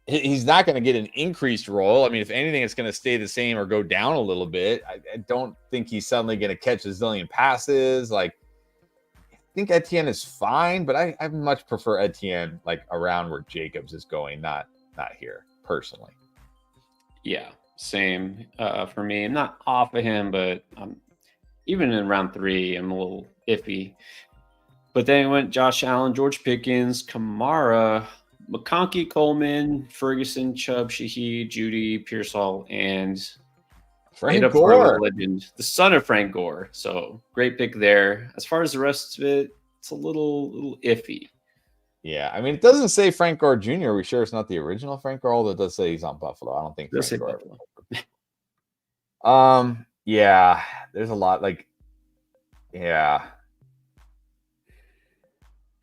he's not going to get an increased role. I mean, if anything, it's going to stay the same or go down a little bit. I don't think he's suddenly going to catch a zillion passes. Like, I think Etienne is fine, but I much prefer Etienne like around where Jacobs is going, not here personally. Yeah, same for me. I'm not off of him, but even in round 3, I'm a little iffy. But then it went Josh Allen, George Pickens, Kamara, McConkey, Coleman, Ferguson, Chubb, Shaheed, Judy, Pearsall, and Frank Gore, legend, the son of Frank Gore. So great pick there. As far as the rest of it, it's a little iffy. Yeah, I mean, it doesn't say Frank Gore Jr. Are we sure it's not the original Frank Gore? Although it does say he's on Buffalo. I don't think Frank Gore. Buffalo. Yeah, there's a lot. Like, yeah,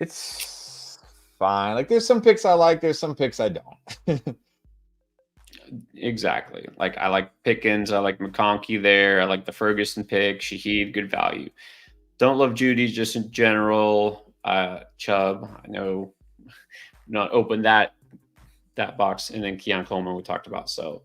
it's fine. Like, there's some picks I like. There's some picks I don't. Exactly. Like, I like Pickens. I like McConkey there. I like the Ferguson pick. Shaheed, good value. Don't love Judy just in general. Chubb, I know, not open that box, and then Keon Coleman we talked about. So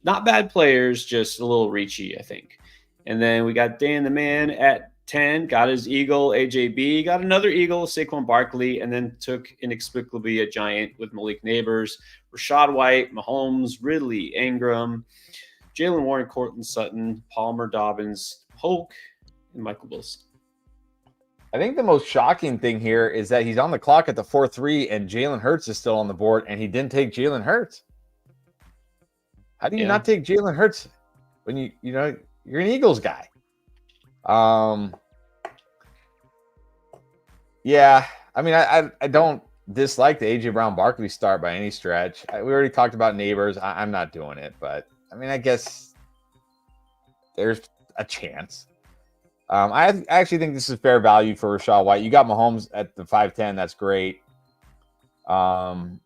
not bad players, just a little reachy, I think. And then we got Dan the Man at 10, got his Eagle, AJB, got another Eagle, Saquon Barkley, and then took inexplicably a Giant with Malik Neighbors, Rachaad White, Mahomes, Ridley, Ingram, Jalen Warren, Courtland Sutton, Palmer, Dobbins, Polk, and Michael Wilson. I think the most shocking thing here is that he's on the clock at the 4-3 and Jalen Hurts is still on the board and he didn't take Jalen Hurts. How do you not take Jalen Hurts when you're an Eagles guy? Yeah, I mean, I don't dislike the AJ Brown Barkley start by any stretch. We already talked about Neighbors. I'm not doing it, but I mean, I guess there's a chance. I actually think this is fair value for Rachaad White. You got Mahomes at the 5'10". That's great.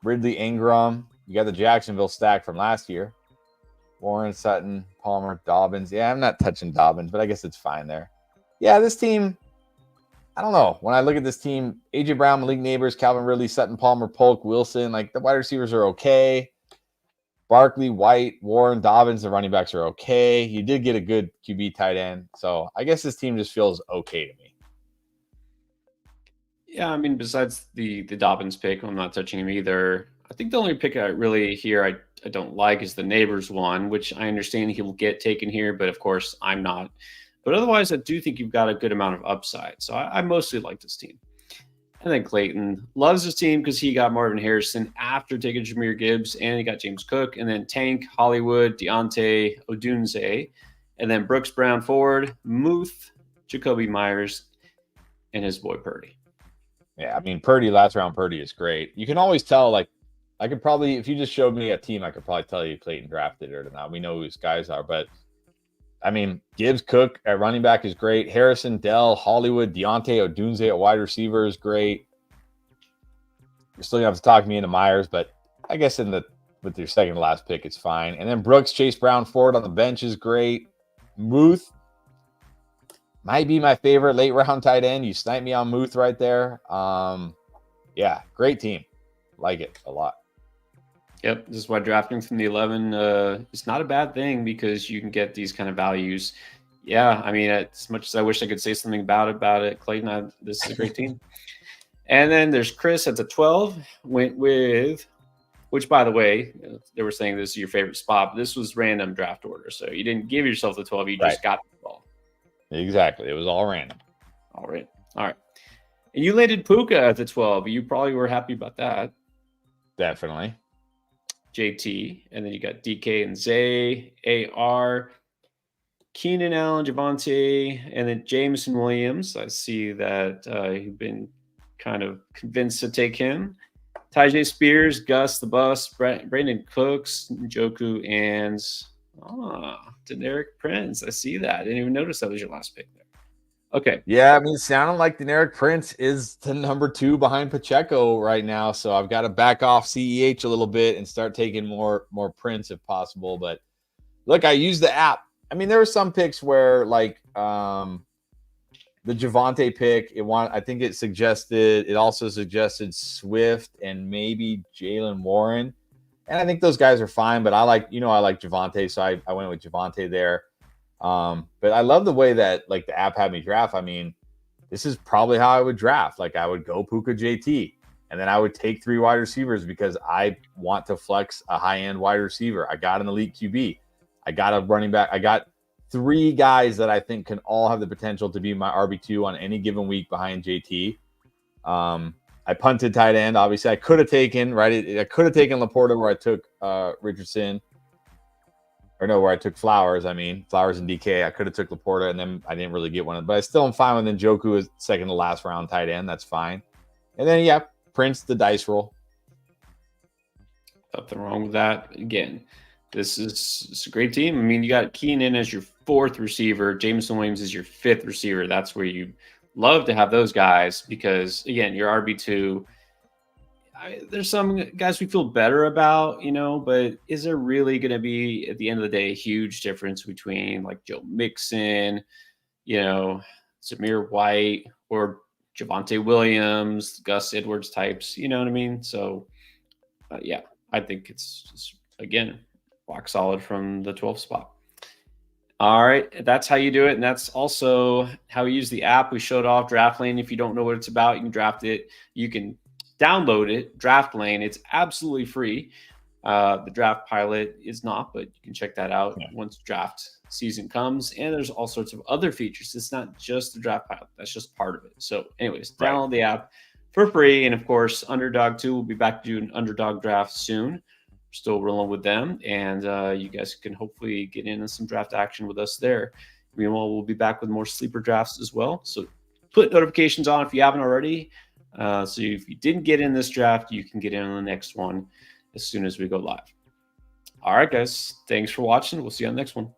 Ridley, Ingram. You got the Jacksonville stack from last year. Warren, Sutton, Palmer, Dobbins. Yeah, I'm not touching Dobbins, but I guess it's fine there. Yeah, this team, I don't know. When I look at this team, A.J. Brown, Malik Neighbors, Calvin Ridley, Sutton, Palmer, Polk, Wilson, like the wide receivers are okay. Barkley, White, Warren, Dobbins, the running backs are okay. You did get a good QB tight end. So I guess this team just feels okay to me. Yeah, I mean, besides the Dobbins pick, I'm not touching him either. I think the only pick I really here I don't like is the Neighbors one, which I understand he will get taken here, but of course I'm not. But otherwise, I do think you've got a good amount of upside. So I mostly like this team. And then Clayton loves his team because he got Marvin Harrison after taking Jahmyr Gibbs, and he got James Cook, and then Tank, Hollywood, Deontay, Odunze, and then Brooks Brown Ford, Muth, Jacoby Myers, and his boy Purdy. Yeah, I mean, last round Purdy is great. You can always tell, like, I could probably, if you just showed me a team, I could probably tell you Clayton drafted it or not. We know who his guys are, but I mean, Gibbs, Cook at running back is great. Harrison, Dell, Hollywood, Deontay Odunze at wide receiver is great. You're still gonna have to talk me into Myers, but I guess with your second to last pick, it's fine. And then Brooks, Chase Brown, Ford on the bench is great. Muth might be my favorite late round tight end. You sniped me on Muth right there. Yeah, great team. Like it a lot. Yep, this is why drafting from the 11 is not a bad thing because you can get these kind of values. Yeah, I mean, as much as I wish I could say something about it, Clayton, this is a great team. And then there's Chris at the 12, went with, which, by the way, they were saying this is your favorite spot, but this was random draft order. So you didn't give yourself the 12, you just got the 12. Exactly. It was all random. All right. And you landed Puka at the 12. You probably were happy about that. Definitely. JT. And then you got DK and Zay, AR, Keenan Allen, Javonte, and then Jameson Williams. I see that you've been kind of convinced to take him. Tyjae Spears, Gus the Bus, Brandon Cooks, Njoku, and Deneric Prince. I see that. I didn't even notice that was your last pick there. Okay. Yeah, I mean, sounding like Deneric Prince is the number 2 behind Pacheco right now. So I've got to back off CEH a little bit and start taking more Prince if possible. But look, I use the app. I mean, there were some picks where like the Javonte pick, I think it also suggested Swift and maybe Jalen Warren. And I think those guys are fine, but I like Javonte, so I went with Javonte there. But I love the way that like the app had me draft. I mean, this is probably how I would draft. Like I would go Puka JT, and then I would take 3 wide receivers because I want to flex a high-end wide receiver. I got an elite QB. I got a running back. I got 3 guys that I think can all have the potential to be my RB2 on any given week behind JT. I punted tight end. Obviously, I could have taken Laporta where I took Richardson. Or no, where I took Flowers. I mean, Flowers and DK. I could have took Laporta, and then I didn't really get one. But I still am fine with Njoku as second to last round tight end. That's fine. And then, yeah, Prince, the dice roll. Nothing wrong with that. Again, it's a great team. I mean, you got Keenan as your 4th receiver. Jameson Williams is your 5th receiver. That's where you love to have those guys because, again, your RB2 – there's some guys we feel better about, but is there really going to be, at the end of the day, a huge difference between like Joe Mixon, Zamir White, or Javonte Williams, Gus Edwards types, you know what I mean? So, yeah, I think it's again, rock solid from the 12th spot. All right, that's how you do it, and that's also how we use the app. We showed off Draft Lane. If you don't know what it's about, you can draft it. You can download it, Draft Lane. It's absolutely free. The Draft Pilot is not, but you can check that out once draft season comes. And there's all sorts of other features. It's not just the Draft Pilot. That's just part of it. So anyways, download the app for free. And of course, Underdog 2 will be back to do an Underdog draft soon. We're still rolling with them. And you guys can hopefully get in on some draft action with us there. Meanwhile, we'll be back with more sleeper drafts as well. So put notifications on if you haven't already. So if you didn't get in this draft, you can get in on the next one as soon as we go live. All right, guys. Thanks for watching. We'll see you on the next one.